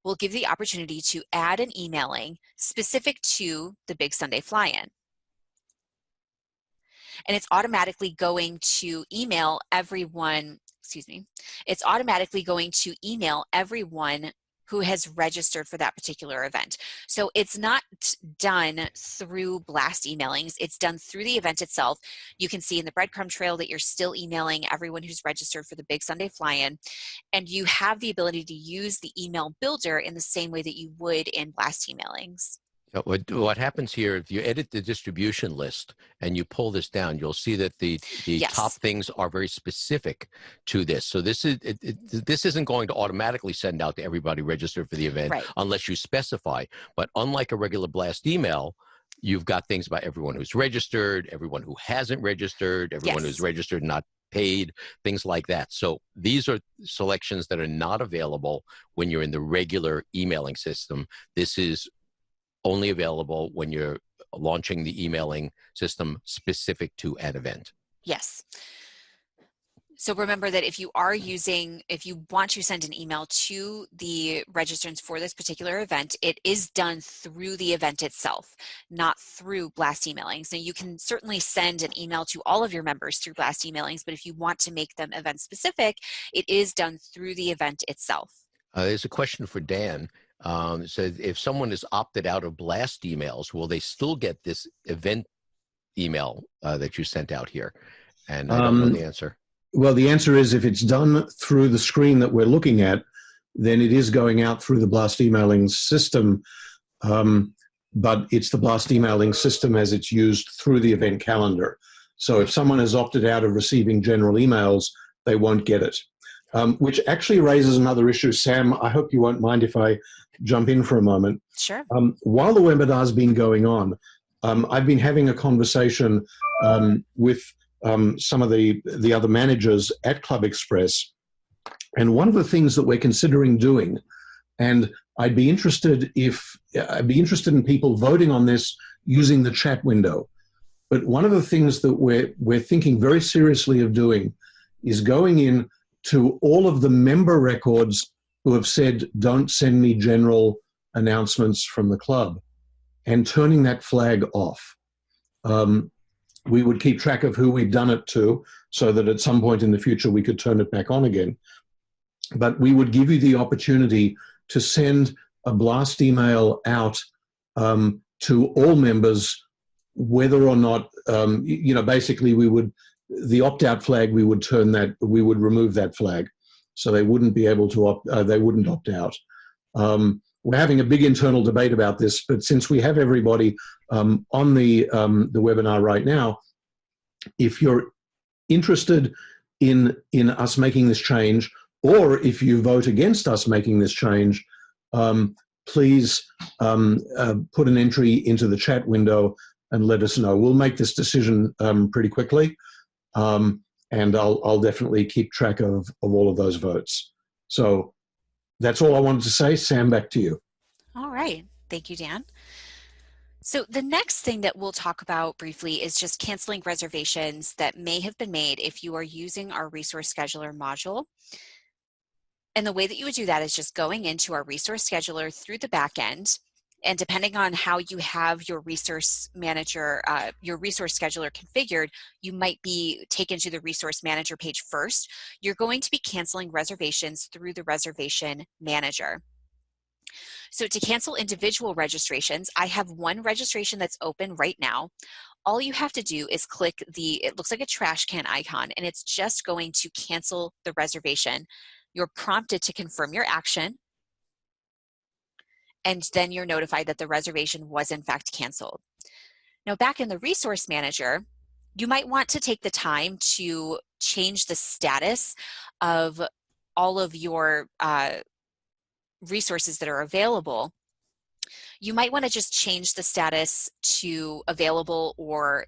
will give the opportunity to add an emailing specific to the Big Sunday Fly-In. And it's automatically going to email everyone, it's automatically going to email everyone who has registered for that particular event. So it's not done through blast emailings, it's done through the event itself. You can see in the breadcrumb trail that you're still emailing everyone who's registered for the Big Sunday Fly-In, and you have the ability to use the email builder in the same way that you would in blast emailings. What happens here, if you edit the distribution list and you pull this down, you'll see that the Yes. top things are very specific to this. So this isn't going to automatically send out to everybody registered for the event, right, unless you specify. But unlike a regular blast email, you've got things about everyone who's registered, everyone who hasn't registered, everyone Yes. who's registered not paid, things like that. So these are selections that are not available when you're in the regular emailing system. This is only available when you're launching the emailing system specific to an event. Yes. So remember that if you want to send an email to the registrants for this particular event, it is done through the event itself, not through blast emailings. Now you can certainly send an email to all of your members through blast emailings, but if you want to make them event specific, it is done through the event itself. There's a question for Dan. So if someone is opted out of blast emails, will they still get this event email that you sent out here? And I don't know the answer. Well, the answer is if it's done through the screen that we're looking at, then it is going out through the blast emailing system, but it's the blast emailing system as it's used through the event calendar. So if someone has opted out of receiving general emails, they won't get it. Which actually raises another issue. Sam, I hope you won't mind if I jump in for a moment. Sure. While the webinar's been going on, I've been having a conversation with some of the other managers at ClubExpress, and one of the things that we're considering doing, and I'd be interested in people voting on this using the chat window. But one of the things that we're thinking very seriously of doing is going in to all of the member records who have said, don't send me general announcements from the club, and turning that flag off. We would keep track of who we've done it to so that at some point in the future we could turn it back on again. But we would give you the opportunity to send a blast email out to all members, whether or not, basically the opt-out flag, we would remove that flag. So they wouldn't be able to they wouldn't opt out. We're having a big internal debate about this, but since we have everybody on the webinar right now, if you're interested in us making this change, or if you vote against us making this change, please put an entry into the chat window and let us know. We'll make this decision pretty quickly, and I'll definitely keep track of all of those votes. So that's all I wanted to say. Sam, back to you. All right. Thank you, Dan. So the next thing that we'll talk about briefly is just canceling reservations that may have been made if you are using our resource scheduler module. And the way that you would do that is just going into our resource scheduler through the back end. And depending on how you have your resource manager, your resource scheduler configured, you might be taken to the resource manager page first. You're going to be canceling reservations through the reservation manager. So to cancel individual registrations, I have one registration that's open right now. All you have to do is click it looks like a trash can icon, and it's just going to cancel the reservation. You're prompted to confirm your action, and then you're notified that the reservation was in fact canceled. Now back in the resource manager, you might want to take the time to change the status of all of your resources that are available. You might want to just change the status to available, or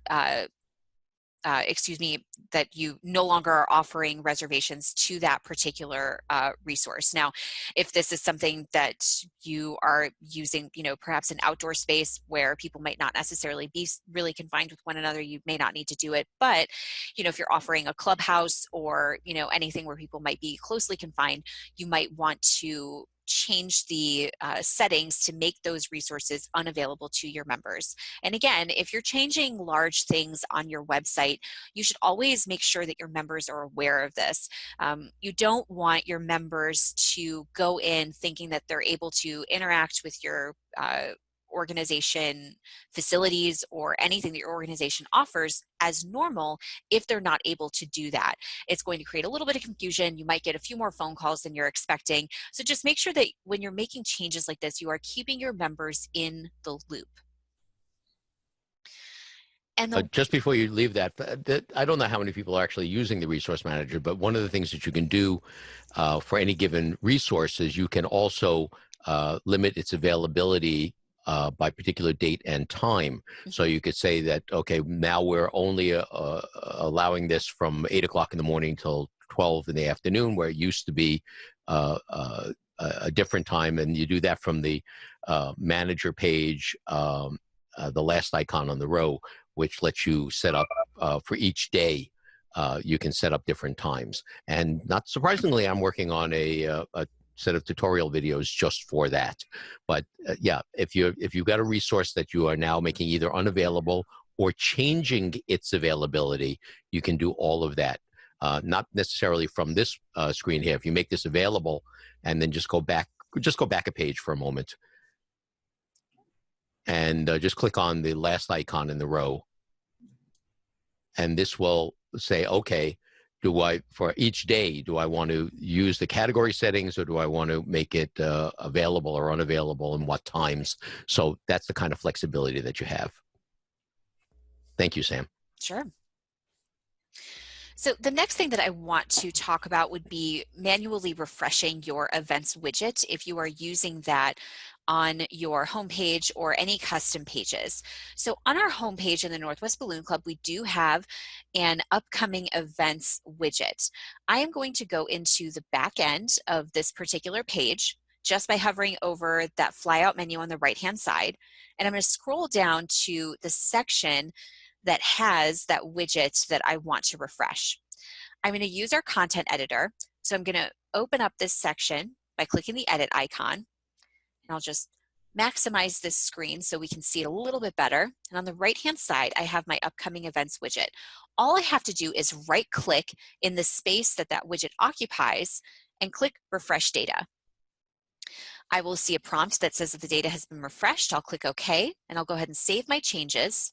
that you no longer are offering reservations to that particular resource. Now, if this is something that you are using, perhaps an outdoor space where people might not necessarily be really confined with one another, you may not need to do it. But, if you're offering a clubhouse or, anything where people might be closely confined, you might want to change the settings to make those resources unavailable to your members. And again, if you're changing large things on your website, you should always make sure that your members are aware of this. You don't want your members to go in thinking that they're able to interact with your organization facilities or anything that your organization offers as normal if they're not able to do that. It's going to create a little bit of confusion. You might get a few more phone calls than you're expecting. So just make sure that when you're making changes like this, you are keeping your members in the loop. And just before you leave that, I don't know how many people are actually using the resource manager, but one of the things that you can do for any given resource is you can also limit its availability by particular date and time. So you could say that, okay, now we're only allowing this from 8 o'clock in the morning till 12 in the afternoon, where it used to be a different time. And you do that from the manager page, the last icon on the row, which lets you set up for each day. You can set up different times. And not surprisingly, I'm working on a set of tutorial videos just for that. But yeah, if you've got a resource that you are now making either unavailable or changing its availability, you can do all of that. Not necessarily from this screen here. If you make this available and then just go back a page for a moment, and just click on the last icon in the row, and this will say, okay, for each day, do I want to use the category settings, or do I want to make it available or unavailable, and what times? So that's the kind of flexibility that you have. Thank you, Sam. Sure. So the next thing that I want to talk about would be manually refreshing your events widget if you are using that on your homepage or any custom pages. So on our homepage in the Northwest Balloon Club, we do have an upcoming events widget. I am going to go into the back end of this particular page just by hovering over that flyout menu on the right-hand side, and I'm going to scroll down to the section that has that widget that I want to refresh. I'm going to use our content editor. So I'm going to open up this section by clicking the edit icon, and I'll just maximize this screen so we can see it a little bit better. And on the right-hand side, I have my upcoming events widget. All I have to do is right-click in the space that that widget occupies and click refresh data. I will see a prompt that says that the data has been refreshed. I'll click OK, and I'll go ahead and save my changes.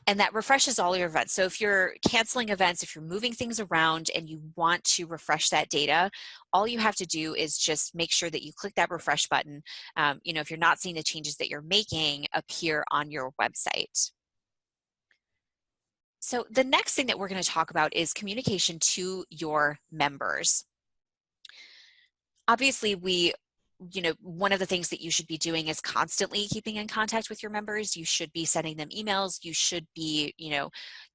And that refreshes all your events. So if you're canceling events, if you're moving things around and you want to refresh that data, all you have to do is just make sure that you click that refresh button, if you're not seeing the changes that you're making appear on your website. So the next thing that we're going to talk about is communication to your members. Obviously, one of the things that you should be doing is constantly keeping in contact with your members. You should be sending them emails. You should be,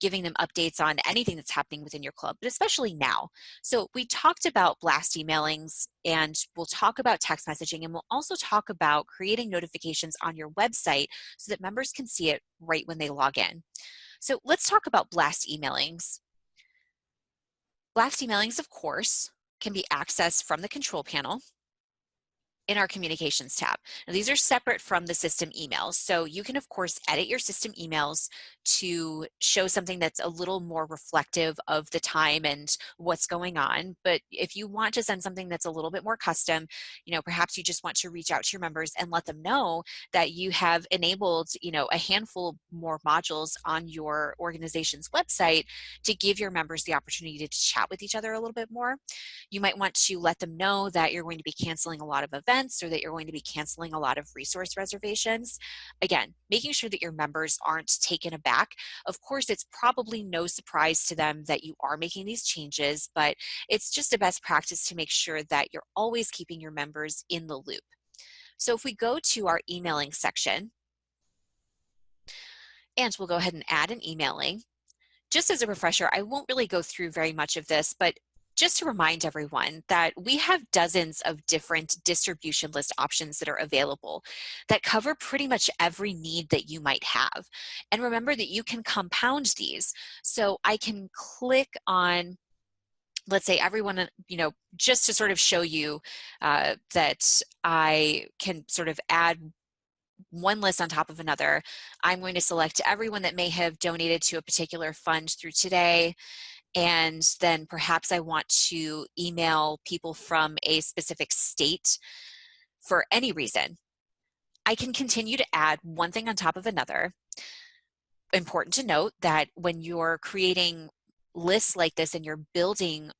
giving them updates on anything that's happening within your club, but especially now. So we talked about blast emailings, and we'll talk about text messaging, and we'll also talk about creating notifications on your website so that members can see it right when they log in. So let's talk about blast emailings. Blast emailings, of course, can be accessed from the control panel in our communications tab. Now, these are separate from the system emails. So you can, of course, edit your system emails to show something that's a little more reflective of the time and what's going on. But if you want to send something that's a little bit more custom, perhaps you just want to reach out to your members and let them know that you have enabled, a handful more modules on your organization's website to give your members the opportunity to chat with each other a little bit more. You might want to let them know that you're going to be canceling a lot of events, or that you're going to be canceling a lot of resource reservations. Again, making sure that your members aren't taken aback. Of course, it's probably no surprise to them that you are making these changes, but it's just a best practice to make sure that you're always keeping your members in the loop. So if we go to our emailing section, and we'll go ahead and add an emailing. Just as a refresher, I won't really go through very much of this, but just to remind everyone that we have dozens of different distribution list options that are available that cover pretty much every need that you might have. And remember that you can compound these. So I can click on, let's say, everyone, just to sort of show you that I can sort of add one list on top of another. I'm going to select everyone that may have donated to a particular fund through today. And then perhaps I want to email people from a specific state for any reason. I can continue to add one thing on top of another. Important to note that when you're creating lists like this and you're building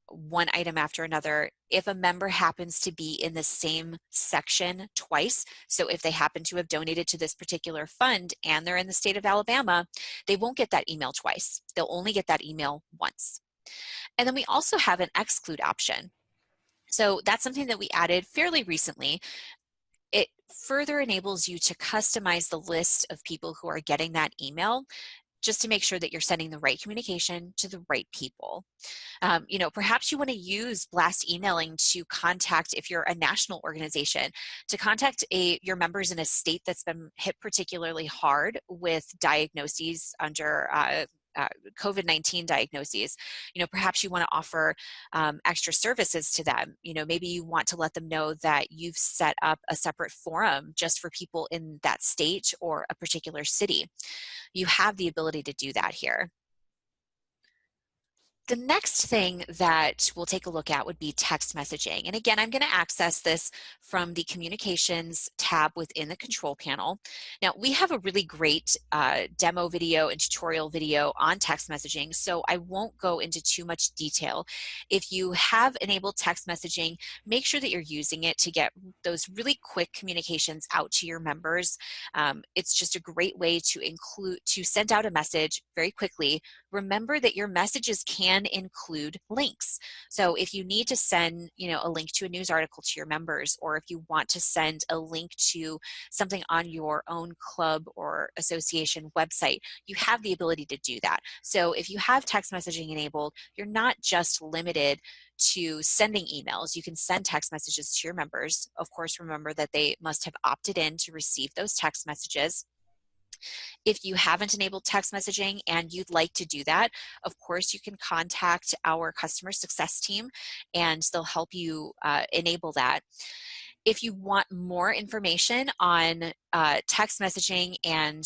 one item after another, if a member happens to be in the same section twice, so if they happen to have donated to this particular fund and they're in the state of Alabama, they won't get that email twice. They'll only get that email once. And then we also have an exclude option. So that's something that we added fairly recently. It further enables you to customize the list of people who are getting that email, just to make sure that you're sending the right communication to the right people. Perhaps you want to use blast emailing to contact, if you're a national organization, to contact your members in a state that's been hit particularly hard with diagnoses under COVID-19 diagnoses. Perhaps you want to offer extra services to them. Maybe you want to let them know that you've set up a separate forum just for people in that state or a particular city. You have the ability to do that here. The next thing that we'll take a look at would be text messaging. And again, I'm going to access this from the communications tab within the control panel. Now, we have a really great demo video and tutorial video on text messaging, so I won't go into too much detail. If you have enabled text messaging, make sure that you're using it to get those really quick communications out to your members. It's just a great way to send out a message very quickly. Remember that your messages can include links. So if you need to send, a link to a news article to your members, or if you want to send a link to something on your own club or association website, you have the ability to do that. So if you have text messaging enabled, you're not just limited to sending emails. You can send text messages to your members. Of course, remember that they must have opted in to receive those text messages. If you haven't enabled text messaging and you'd like to do that, of course, you can contact our customer success team and they'll help you enable that. If you want more information on text messaging and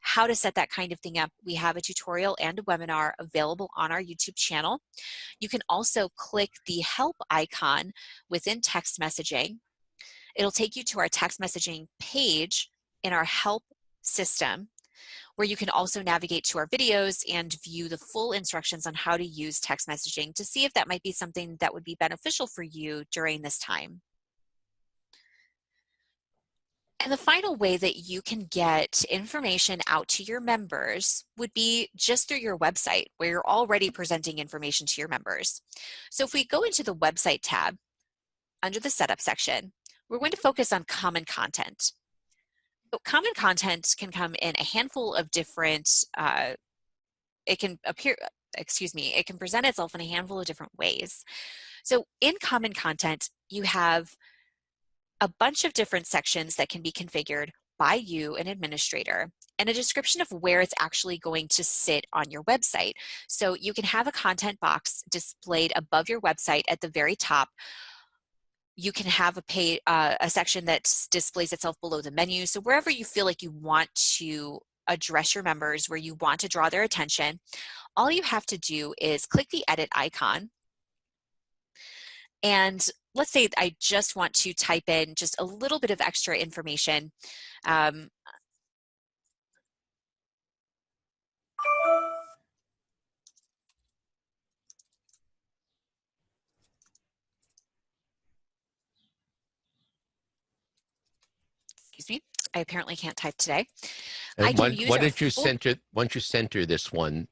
how to set that kind of thing up, we have a tutorial and a webinar available on our YouTube channel. You can also click the help icon within text messaging. It'll take you to our text messaging page in our help system, where you can also navigate to our videos and view the full instructions on how to use text messaging to see if that might be something that would be beneficial for you during this time. And the final way that you can get information out to your members would be just through your website, where you're already presenting information to your members. So if we go into the website tab, under the setup section, we're going to focus on common content. So common content can come in a handful of different, it can present itself in a handful of different ways. So in common content, you have a bunch of different sections that can be configured by you, an administrator, and a description of where it's actually going to sit on your website. So you can have a content box displayed above your website at the very top. You can have a section that displays itself below the menu. So wherever you feel like you want to address your members, where you want to draw their attention, all you have to do is click the edit icon. And let's say I just want to type in just a little bit of extra information. Excuse me, I apparently can't type today. Why don't you center, once you center this one,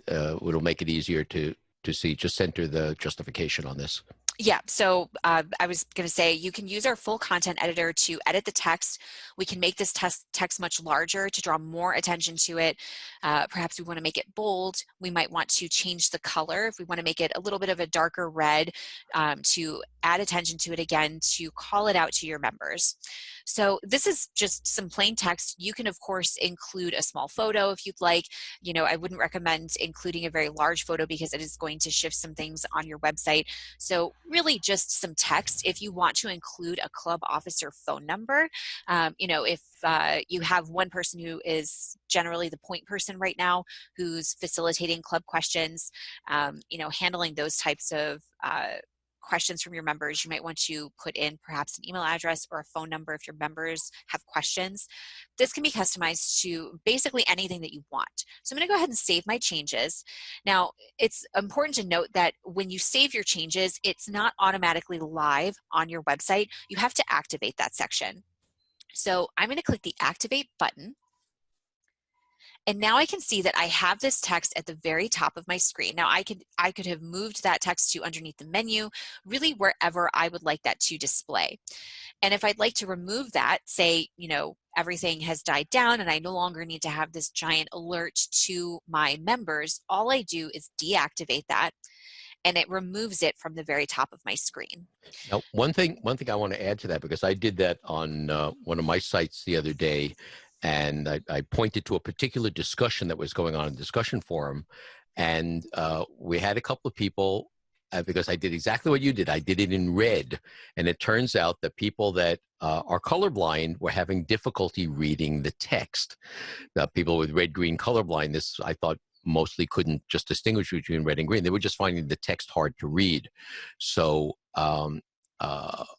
it'll make it easier to see. Just center the justification on this. Yeah, so I was going to say you can use our full content editor to edit the text. We can make this text much larger to draw more attention to it. Perhaps we want to make it bold. We might want to change the color if we want to make it a little bit of a darker red, to add attention to it again, to call it out to your members. So this is just some plain text. You can, of course, include a small photo if you'd like. You know, I wouldn't recommend including a very large photo because it is going to shift some things on your website. So really just some text. If you want to include a club officer phone number, you know, if you have one person who is generally the point person right now who's facilitating club questions, you know, handling those types of questions from your members, you might want to put in perhaps an email address or a phone number if your members have questions. This can be customized to basically anything that you want. So I'm going to go ahead and save my changes. Now, it's important to note that when you save your changes, it's not automatically live on your website. You have to activate that section. So I'm going to click the Activate button. And now I can see that I have this text at the very top of my screen. Now I could have moved that text to underneath the menu, really wherever I would like that to display. And if I'd like to remove that, say, you know, everything has died down and I no longer need to have this giant alert to my members, all I do is deactivate that and it removes it from the very top of my screen. Now, one thing I want to add to that, because I did that on one of my sites the other day, and I pointed to a particular discussion that was going on in the discussion forum, and we had a couple of people, because I did exactly what you did. I did it in red, and it turns out that people that are colorblind were having difficulty reading the text. People with red-green colorblindness, I thought, mostly couldn't just distinguish between red and green. They were just finding the text hard to read. So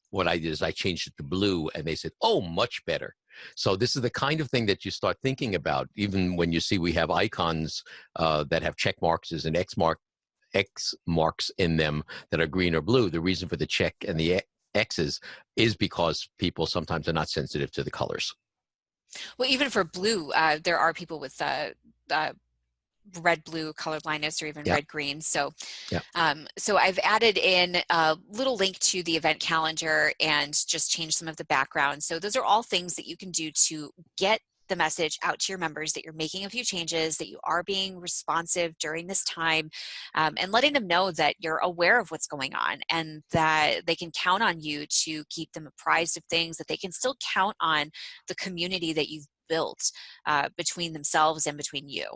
what I did is I changed it to blue, and they said, oh, much better. So this is the kind of thing that you start thinking about, even when you see we have icons that have check marks and X marks in them that are green or blue. The reason for the check and the X's is because people sometimes are not sensitive to the colors. Well, even for blue, there are people with red-blue color blindness or even red-green. So, so I've added in a little link to the event calendar and just changed some of the background. So those are all things that you can do to get the message out to your members that you're making a few changes, that you are being responsive during this time, and letting them know that you're aware of what's going on and that they can count on you to keep them apprised of things, that they can still count on the community that you've built between themselves and between you.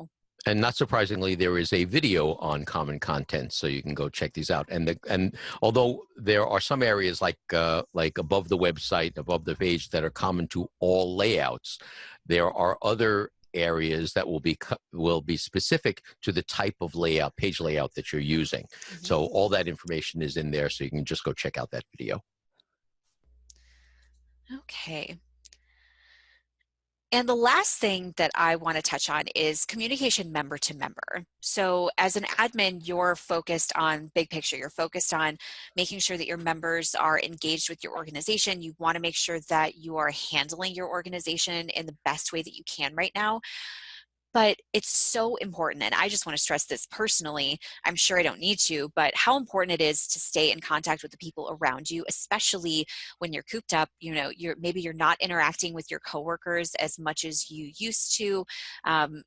And not surprisingly, there is a video on common content, so you can go check these out. And although there are some areas like above the website, above the page, that are common to all layouts, there are other areas that will be specific to the type of layout, page layout that you're using. Mm-hmm. So all that information is in there, so you can just go check out that video. Okay. And the last thing that I want to touch on is communication member to member. So as an admin, you're focused on big picture. You're focused on making sure that your members are engaged with your organization. You want to make sure that you are handling your organization in the best way that you can right now. But it's so important, and I just want to stress this personally. I'm sure I don't need to, but how important it is to stay in contact with the people around you, especially when you're cooped up. You know, maybe you're not interacting with your coworkers as much as you used to.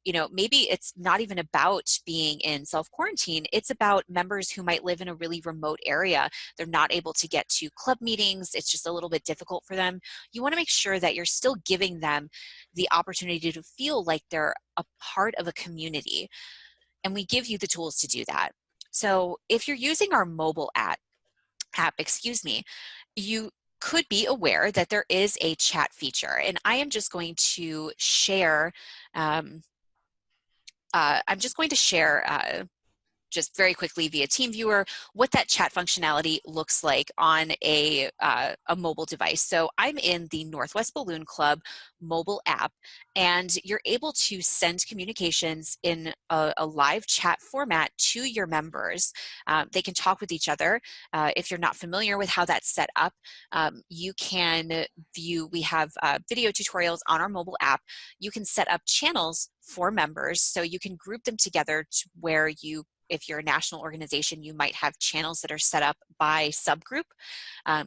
You know, maybe it's not even about being in self-quarantine. It's about members who might live in a really remote area. They're not able to get to club meetings. It's just a little bit difficult for them. You want to make sure that you're still giving them the opportunity to feel like they're a part of a community, and we give you the tools to do that. So if you're using our mobile app, you could be aware that there is a chat feature, and I am just going to share just very quickly via TeamViewer what that chat functionality looks like on a mobile device. So I'm in the Northwest Balloon Club mobile app, and you're able to send communications in a live chat format to your members. They can talk with each other. If you're not familiar with how that's set up, you can view, we have video tutorials on our mobile app. You can set up channels for members, so you can group them together to where if you're a national organization, you might have channels that are set up by subgroup.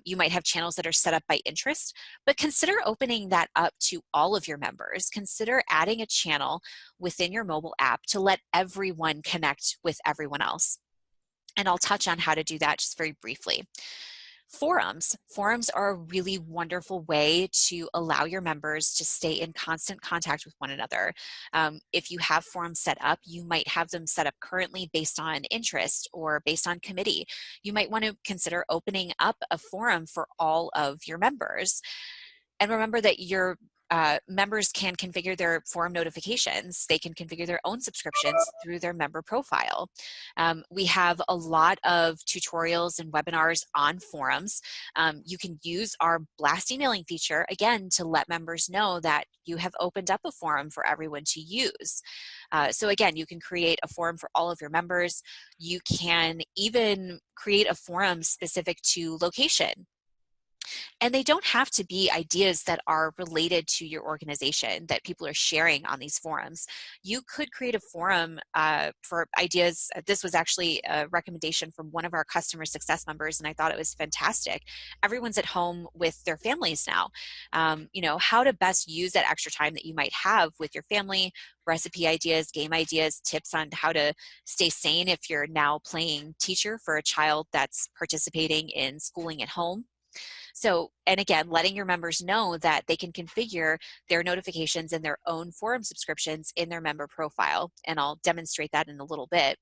You might have channels that are set up by interest, but consider opening that up to all of your members. Consider adding a channel within your mobile app to let everyone connect with everyone else. And I'll touch on how to do that just very briefly. Forums are a really wonderful way to allow your members to stay in constant contact with one another. If you have forums set up, you might have them set up currently based on interest or based on committee. You might want to consider opening up a forum for all of your members. And remember that your members can configure their forum notifications. They can configure their own subscriptions through their member profile. We have a lot of tutorials and webinars on forums. You can use our blast emailing feature, again, to let members know that you have opened up a forum for everyone to use. So again, you can create a forum for all of your members. You can even create a forum specific to location. And they don't have to be ideas that are related to your organization that people are sharing on these forums. You could create a forum for ideas. This was actually a recommendation from one of our customer success members, and I thought it was fantastic. Everyone's at home with their families now. You know, how to best use that extra time that you might have with your family, recipe ideas, game ideas, tips on how to stay sane if you're now playing teacher for a child that's participating in schooling at home. So, and again, letting your members know that they can configure their notifications and their own forum subscriptions in their member profile. And I'll demonstrate that in a little bit.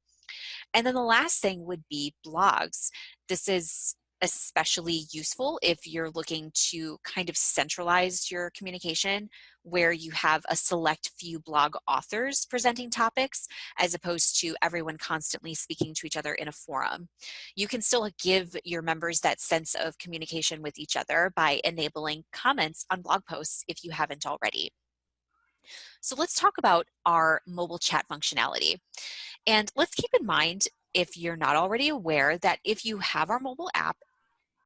And then the last thing would be blogs. This is especially useful if you're looking to kind of centralize your communication, where you have a select few blog authors presenting topics as opposed to everyone constantly speaking to each other in a forum. You can still give your members that sense of communication with each other by enabling comments on blog posts if you haven't already. So let's talk about our mobile chat functionality. And let's keep in mind, if you're not already aware, that if you have our mobile app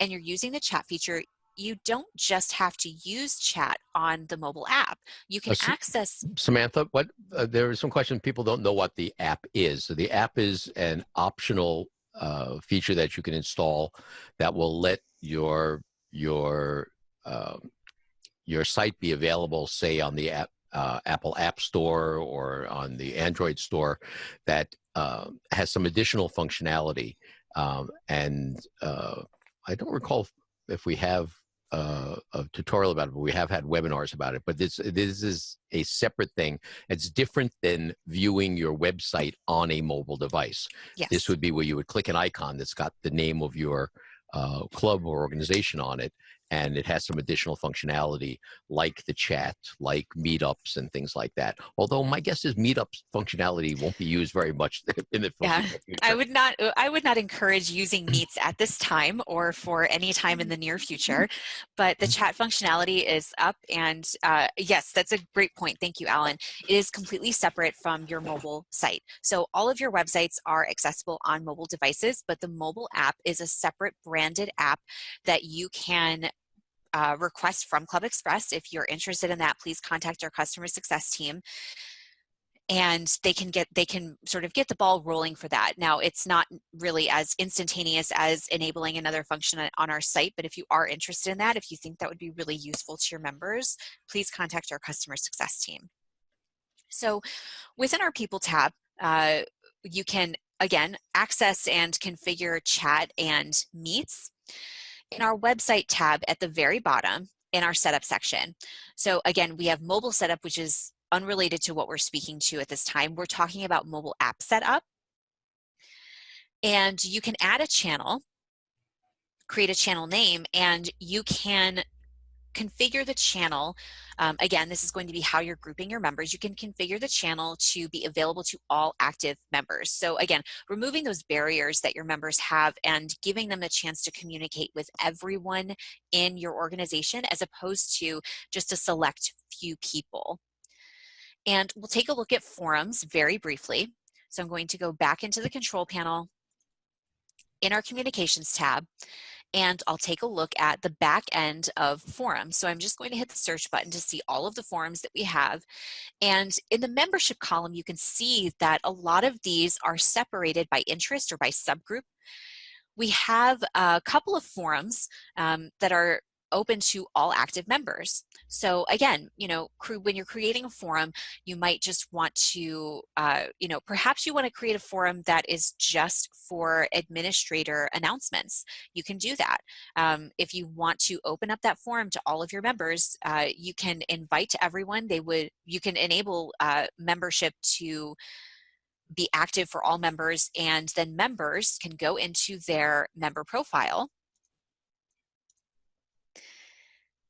and you're using the chat feature, you don't just have to use chat on the mobile app. You can access... Samantha, there are some questions. People don't know what the app is. So the app is an optional feature that you can install that will let your site be available, say, on the Apple App Store or on the Android Store, that has some additional functionality. I don't recall if we have a tutorial about it, but we have had webinars about it. But this is a separate thing. It's different than viewing your website on a mobile device. Yes. This would be where you would click an icon that's got the name of your club or organization on it, and it has some additional functionality like the chat, like meetups and things like that. Although my guess is meetups functionality won't be used very much in the future. I would not encourage using Meets at this time or for any time in the near future, but the chat functionality is up, and yes, that's a great point. Thank you, Alan. It is completely separate from your mobile site. So all of your websites are accessible on mobile devices, but the mobile app is a separate branded app that you can request from ClubExpress. If you're interested in that, please contact our customer success team, and they can sort of get the ball rolling for that. Now, it's not really as instantaneous as enabling another function on our site, but if you are interested in that, if you think that would be really useful to your members, please contact our customer success team. So within our People tab, you can, again, access and configure chat and Meets. In our website tab at the very bottom in our setup section. So again, we have mobile setup, which is unrelated to what we're speaking to at this time. We're talking about mobile app setup. And you can add a channel, create a channel name, and you can configure the channel. Again, this is going to be how you're grouping your members. You can configure the channel to be available to all active members. So again, removing those barriers that your members have and giving them a chance to communicate with everyone in your organization as opposed to just a select few people. And we'll take a look at forums very briefly. So I'm going to go back into the control panel in our communications tab, and I'll take a look at the back end of forums. So I'm just going to hit the search button to see all of the forums that we have. And in the membership column, you can see that a lot of these are separated by interest or by subgroup. We have a couple of forums that are open to all active members. So again, when you're creating a forum, you might just want to, perhaps you want to create a forum that is just for administrator announcements. You can do that. If you want to open up that forum to all of your members, you can invite everyone. You can enable membership to be active for all members, and then members can go into their member profile.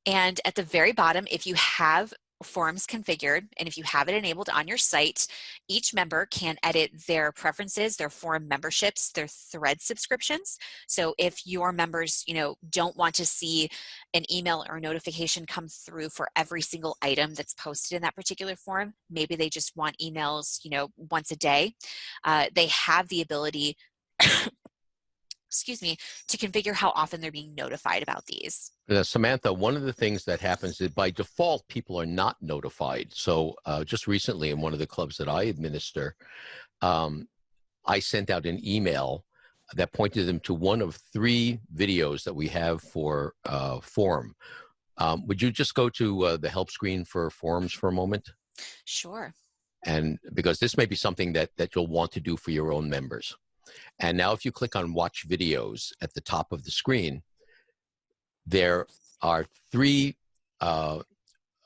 And at the very bottom, if you have forums configured and if you have it enabled on your site, each member can edit their preferences, their forum memberships, their thread subscriptions. So if your members, don't want to see an email or notification come through for every single item that's posted in that particular forum, maybe they just want emails, once a day, they have the ability to configure how often they're being notified about these. Samantha, one of the things that happens is by default, people are not notified. So just recently in one of the clubs that I administer, I sent out an email that pointed them to one of 3 videos that we have for forum. Would you just go to the help screen for forums for a moment? Sure. And because this may be something that you'll want to do for your own members. And now if you click on watch videos at the top of the screen, there are 3 videos,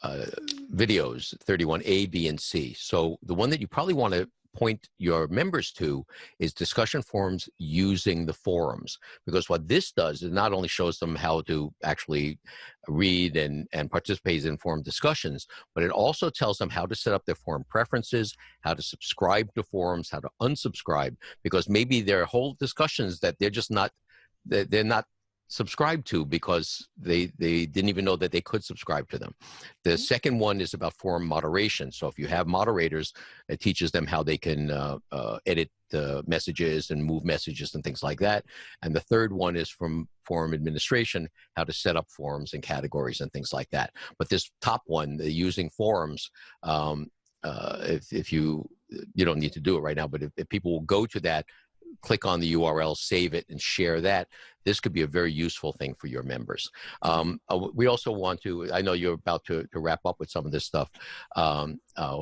31A, B, and C. So the one that you probably want to point your members to is discussion forums using the forums, because what this does is not only shows them how to actually read and participate in forum discussions, but it also tells them how to set up their forum preferences, how to subscribe to forums, how to unsubscribe, because maybe there are whole discussions that they're not subscribe to because they didn't even know that they could subscribe to them. The second one is about forum moderation. So if you have moderators, it teaches them how they can edit messages and move messages and things like that. And the third one is from forum administration, how to set up forums and categories and things like that. But this top one, the using forums, if you don't need to do it right now, but if people will go to that click on the URL, save it, and share that. This could be a very useful thing for your members. We also want to, I know you're about to wrap up with some of this stuff.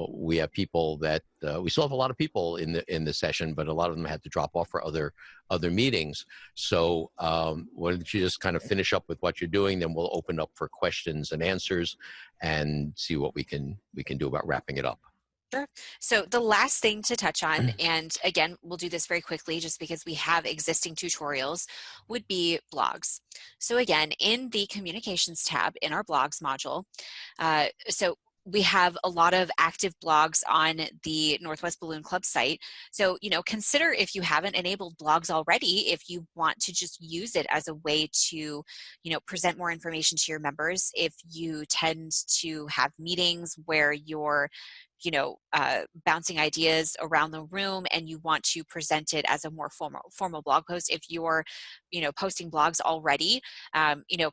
We have people that, we still have a lot of people in the session, but a lot of them had to drop off for other meetings. So why don't you just kind of finish up with what you're doing, then we'll open up for questions and answers and see what we can do about wrapping it up. Sure. So the last thing to touch on, and again, we'll do this very quickly just because we have existing tutorials, would be blogs. So again, in the communications tab in our blogs module, so we have a lot of active blogs on the Northwest Balloon Club site. So, consider, if you haven't enabled blogs already, if you want to just use it as a way to, present more information to your members. If you tend to have meetings where you're bouncing ideas around the room and you want to present it as a more formal blog post. If you're, posting blogs already,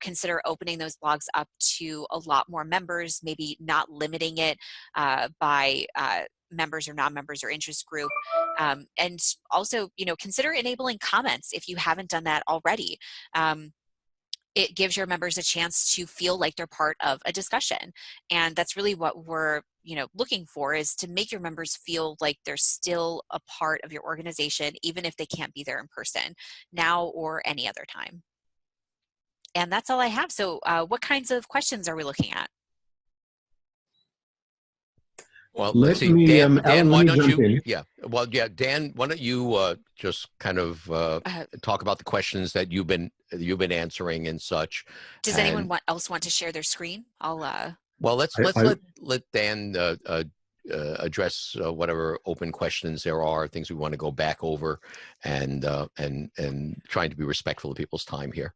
consider opening those blogs up to a lot more members, maybe not limiting it by members or non-members or interest group. And also, consider enabling comments if you haven't done that already. It gives your members a chance to feel like they're part of a discussion. And that's really what we're looking for, is to make your members feel like they're still a part of your organization, even if they can't be there in person now or any other time. And that's all I have. So what kinds of questions are we looking at? Well, let's see, Dan, why don't you, Dan, why don't you just kind of talk about the questions that you've been answering and such. Does anyone else want to share their screen? Well, let's let Dan address whatever open questions there are, things we want to go back over, and trying to be respectful of people's time here.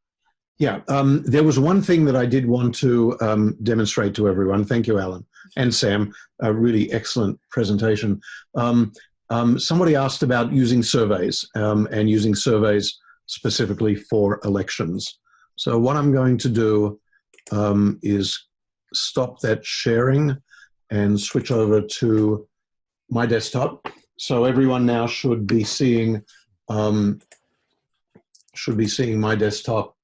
Yeah, there was one thing that I did want to demonstrate to everyone. Thank you, Alan and Sam. A really excellent presentation. Somebody asked about using surveys and using surveys specifically for elections. So what I'm going to do is stop that sharing and switch over to my desktop. So everyone now should be seeing my desktop,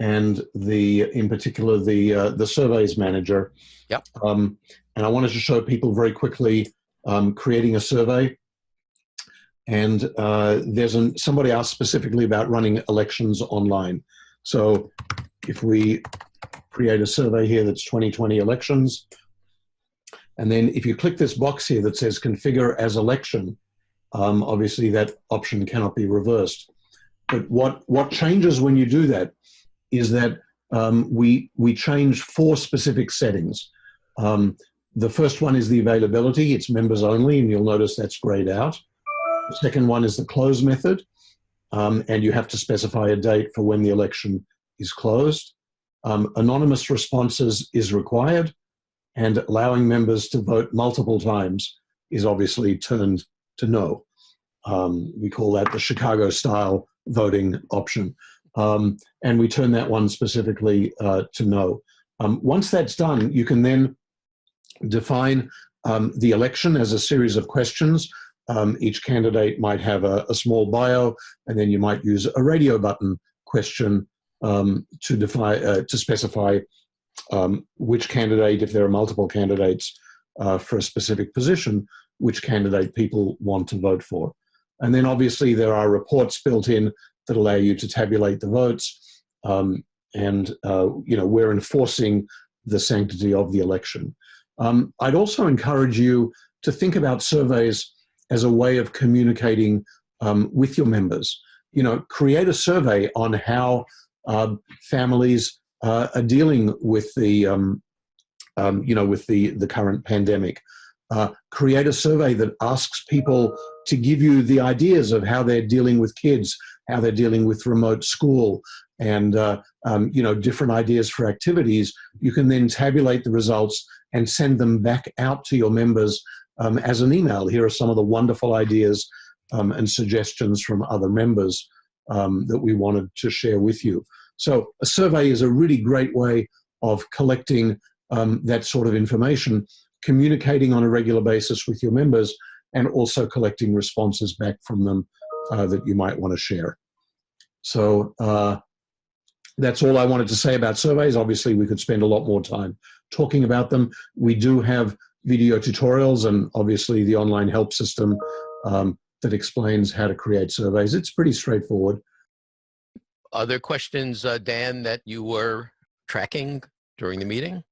and in particular the surveys manager. Yep. And I wanted to show people very quickly creating a survey. And somebody asked specifically about running elections online. So if we create a survey here that's 2020 elections, and then if you click this box here that says configure as election, obviously that option cannot be reversed. But what changes when you do that is that we change 4 specific settings. The first one is the availability. It's members only, and you'll notice that's grayed out. The second one is the close method, and you have to specify a date for when the election is closed. Anonymous responses is required, and allowing members to vote multiple times is obviously turned to no. We call that the Chicago-style voting option. And we turn that one specifically to no. Once that's done, you can then define the election as a series of questions. Each candidate might have a small bio, and then you might use a radio button question to specify which candidate, if there are multiple candidates for a specific position, which candidate people want to vote for. And then obviously there are reports built in that allow you to tabulate the votes, and we're enforcing the sanctity of the election. I'd also encourage you to think about surveys as a way of communicating with your members. Create a survey on how families are dealing with the current pandemic. Create a survey that asks people to give you the ideas of how they're dealing with kids, how they're dealing with remote school, and different ideas for activities. You can then tabulate the results and send them back out to your members as an email. Here are some of the wonderful ideas and suggestions from other members that we wanted to share with you. So a survey is a really great way of collecting that sort of information, communicating on a regular basis with your members, and also collecting responses back from them that you might want to share. So that's all I wanted to say about surveys. Obviously, we could spend a lot more time talking about them. We do have video tutorials and obviously the online help system that explains how to create surveys. It's pretty straightforward. Other questions, Dan, that you were tracking during the meeting?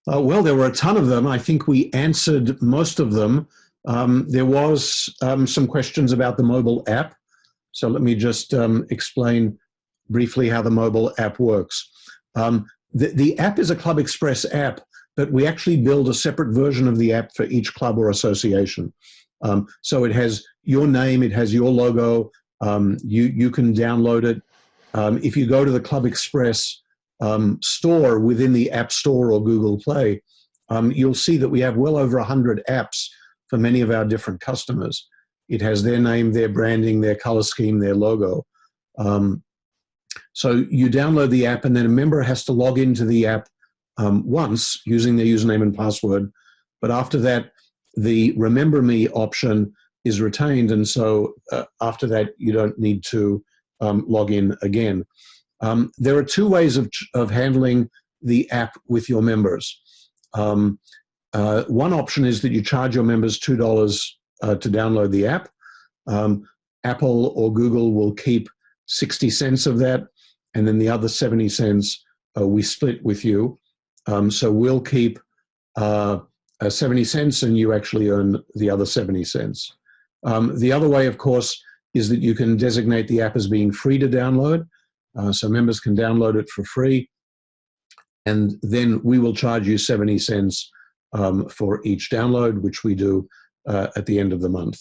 Well, there were a ton of them. I think we answered most of them. There was some questions about the mobile app. So let me just explain briefly how the mobile app works. The app is a ClubExpress app, but we actually build a separate version of the app for each club or association. So it has your name, it has your logo, you can download it. If you go to the ClubExpress store within the App Store or Google Play, you'll see that we have well over 100 apps for many of our different customers. It has their name, their branding, their color scheme, their logo. So you download the app, and then a member has to log into the app once using their username and password. But after that, the Remember Me option is retained, and so after that, you don't need to log in again. There are two ways of handling the app with your members. One option is that you charge your members $2 to download the app. Apple or Google will keep 60 cents of that, and then the other 70 cents we split with you. So we'll keep 70 cents and you actually earn the other 70 cents. The other way, of course, is that you can designate the app as being free to download. So members can download it for free, and then we will charge you 70 cents for each download, which we do at the end of the month.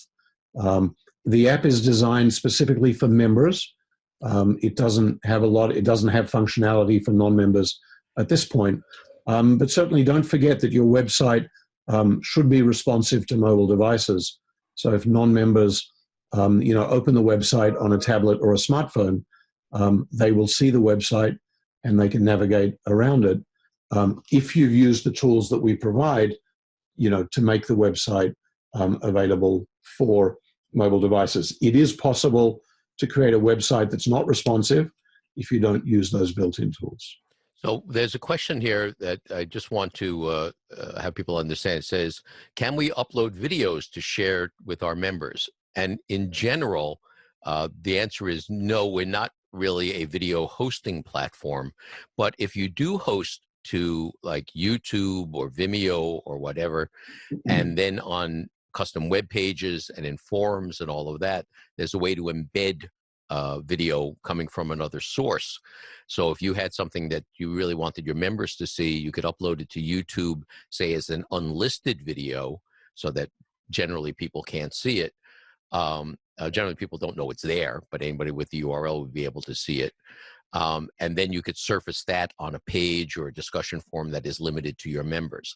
The app is designed specifically for members. It doesn't have functionality for non-members at this point. But certainly don't forget that your website should be responsive to mobile devices. So if non-members open the website on a tablet or a smartphone, they will see the website and they can navigate around it. If you've used the tools that we provide, to make the website available for mobile devices. It is possible to create a website that's not responsive if you don't use those built-in tools. So there's a question here that I just want to have people understand. It says, can we upload videos to share with our members? And in general, the answer is no, we're not really a video hosting platform. But if you do host to like YouTube or Vimeo or whatever, and then on custom web pages and in forums and all of that, there's a way to embed video coming from another source. So if you had something that you really wanted your members to see, you could upload it to YouTube, say as an unlisted video, so that generally people can't see it. Generally people don't know it's there, but anybody with the URL would be able to see it. And then you could surface that on a page or a discussion forum that is limited to your members.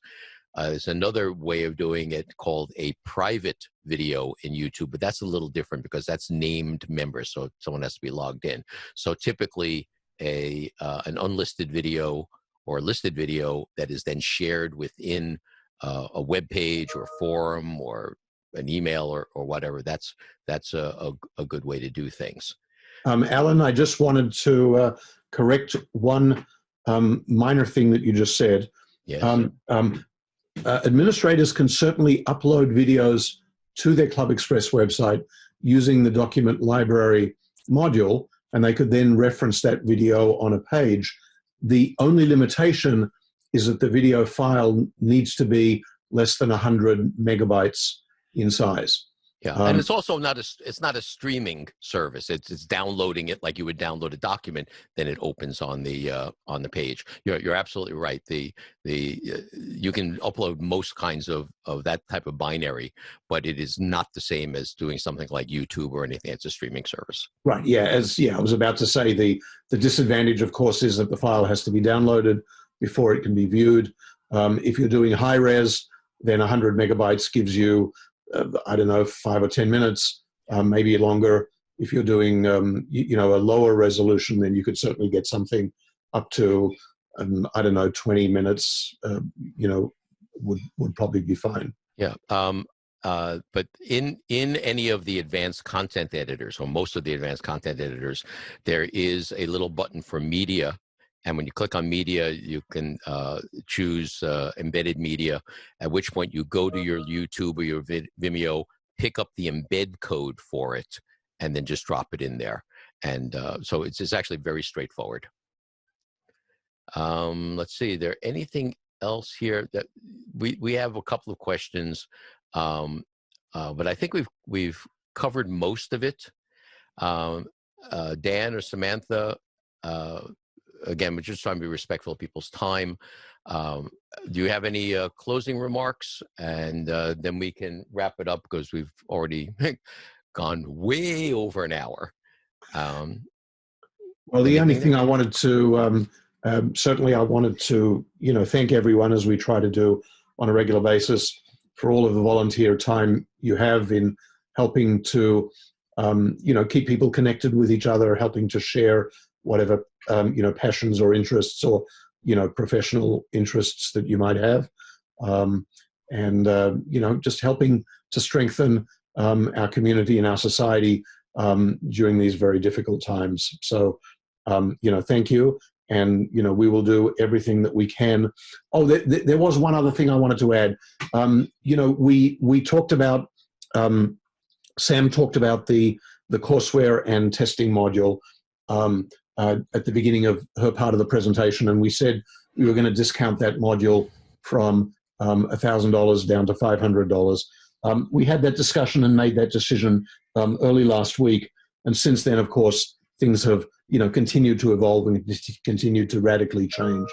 There's another way of doing it called a private video in YouTube, but that's a little different because that's named members, so someone has to be logged in. So typically an unlisted video or a listed video that is then shared within a web page or forum or an email or whatever, that's a good way to do things. Alan, I just wanted to correct one minor thing that you just said. Yes. Administrators can certainly upload videos to their ClubExpress website using the document library module, and they could then reference that video on a page. The only limitation is that the video file needs to be less than 100 megabytes in size. Yeah, and it's also not a streaming service. It's downloading it like you would download a document. Then it opens on the page. You're absolutely right. You can upload most kinds of that type of binary, but it is not the same as doing something like YouTube or anything. It's a streaming service. Right. Yeah. I was about to say, the disadvantage, of course, is that the file has to be downloaded before it can be viewed. If you're doing high res, then 100 megabytes gives you 5 or 10 minutes, maybe longer. If you're doing, a lower resolution, then you could certainly get something up to, 20 minutes, would probably be fine. Yeah. but in any of the advanced content editors, or most of the advanced content editors, there is a little button for media. And when you click on media, you can choose embedded media, at which point you go to your YouTube or your Vimeo, pick up the embed code for it, and then just drop it in there. And so it's actually very straightforward. Let's see, is there anything else here that we have a couple of questions, but I think we've covered most of it. Dan or Samantha, again, we're just trying to be respectful of people's time. Do you have any closing remarks? And then we can wrap it up, because we've already gone way over an hour. Well, the only thing I wanted to, certainly I wanted to, thank everyone, as we try to do on a regular basis, for all of the volunteer time you have in helping to, keep people connected with each other, helping to share whatever, passions or interests, or, professional interests that you might have. Just helping to strengthen our community and our society during these very difficult times. So, thank you. And, we will do everything that we can. Oh, there was one other thing I wanted to add. We talked about, Sam talked about the Courseware and testing module at the beginning of her part of the presentation. And we said we were going to discount that module from $1,000 down to $500. We had that discussion and made that decision early last week. And since then, of course, things have, continued to evolve and continued to radically change.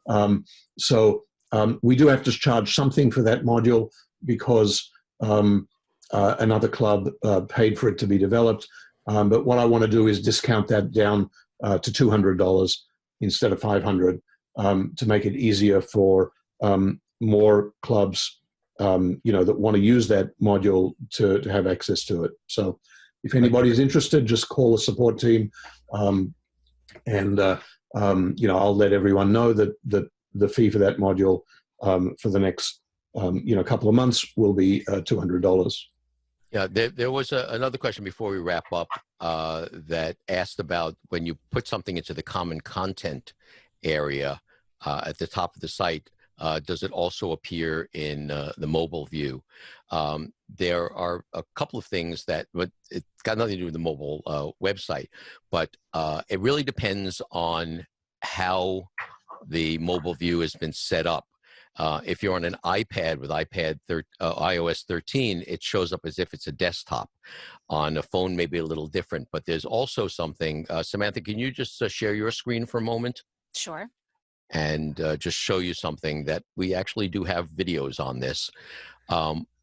We do have to charge something for that module, because another club paid for it to be developed. But what I want to do is discount that down to $200 instead of $500, to make it easier for more clubs, that want to use that module to have access to it. So if anybody's interested, just call the support team, I'll let everyone know that the fee for that module for the next couple of months will be $200. Yeah, there was another question before we wrap up that asked about when you put something into the common content area at the top of the site, does it also appear in the mobile view? There are a couple of things that, but it's got nothing to do with the mobile website, but it really depends on how the mobile view has been set up. If you're on an iPad with iOS 13, it shows up as if it's a desktop. On a phone, maybe a little different, but there's also something. Samantha, can you just share your screen for a moment? Sure. And just show you something that we actually do have videos on this.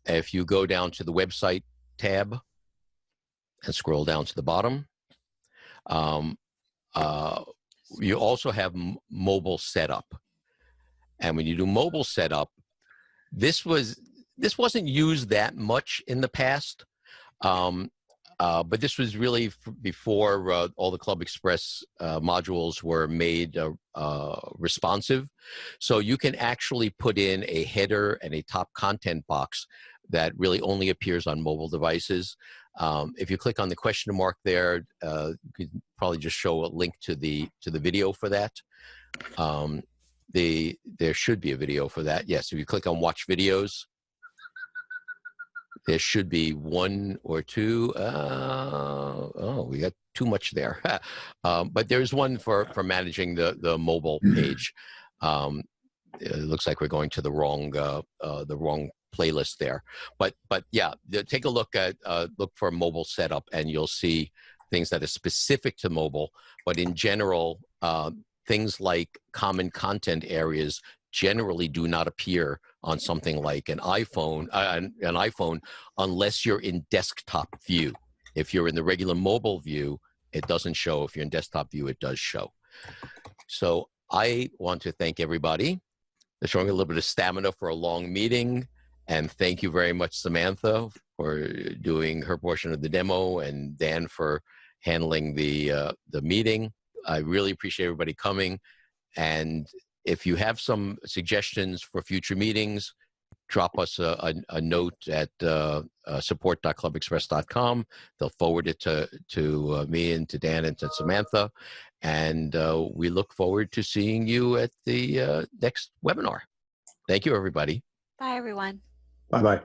If you go down to the website tab and scroll down to the bottom, you also have mobile setup. And when you do mobile setup, this wasn't used that much in the past, but this was really before all the ClubExpress modules were made responsive. So you can actually put in a header and a top content box that really only appears on mobile devices. If you click on the question mark there, you could probably just show a link to the video for that. There should be a video for that. Yes, if you click on watch videos, there should be one or two. Oh, we got too much there. But there's one for managing the mobile page. It looks like we're going to the wrong playlist there. But yeah, take a look for mobile setup, and you'll see things that are specific to mobile. But in general, things like common content areas generally do not appear on something like an iPhone, unless you're in desktop view. If you're in the regular mobile view, it doesn't show. If you're in desktop view, it does show. So I want to thank everybody for showing a little bit of stamina for a long meeting. And thank you very much, Samantha, for doing her portion of the demo, and Dan for handling the meeting. I really appreciate everybody coming. And if you have some suggestions for future meetings, drop us a note at support.clubexpress.com. They'll forward it to me and to Dan and to Samantha. And we look forward to seeing you at the next webinar. Thank you, everybody. Bye, everyone. Bye-bye.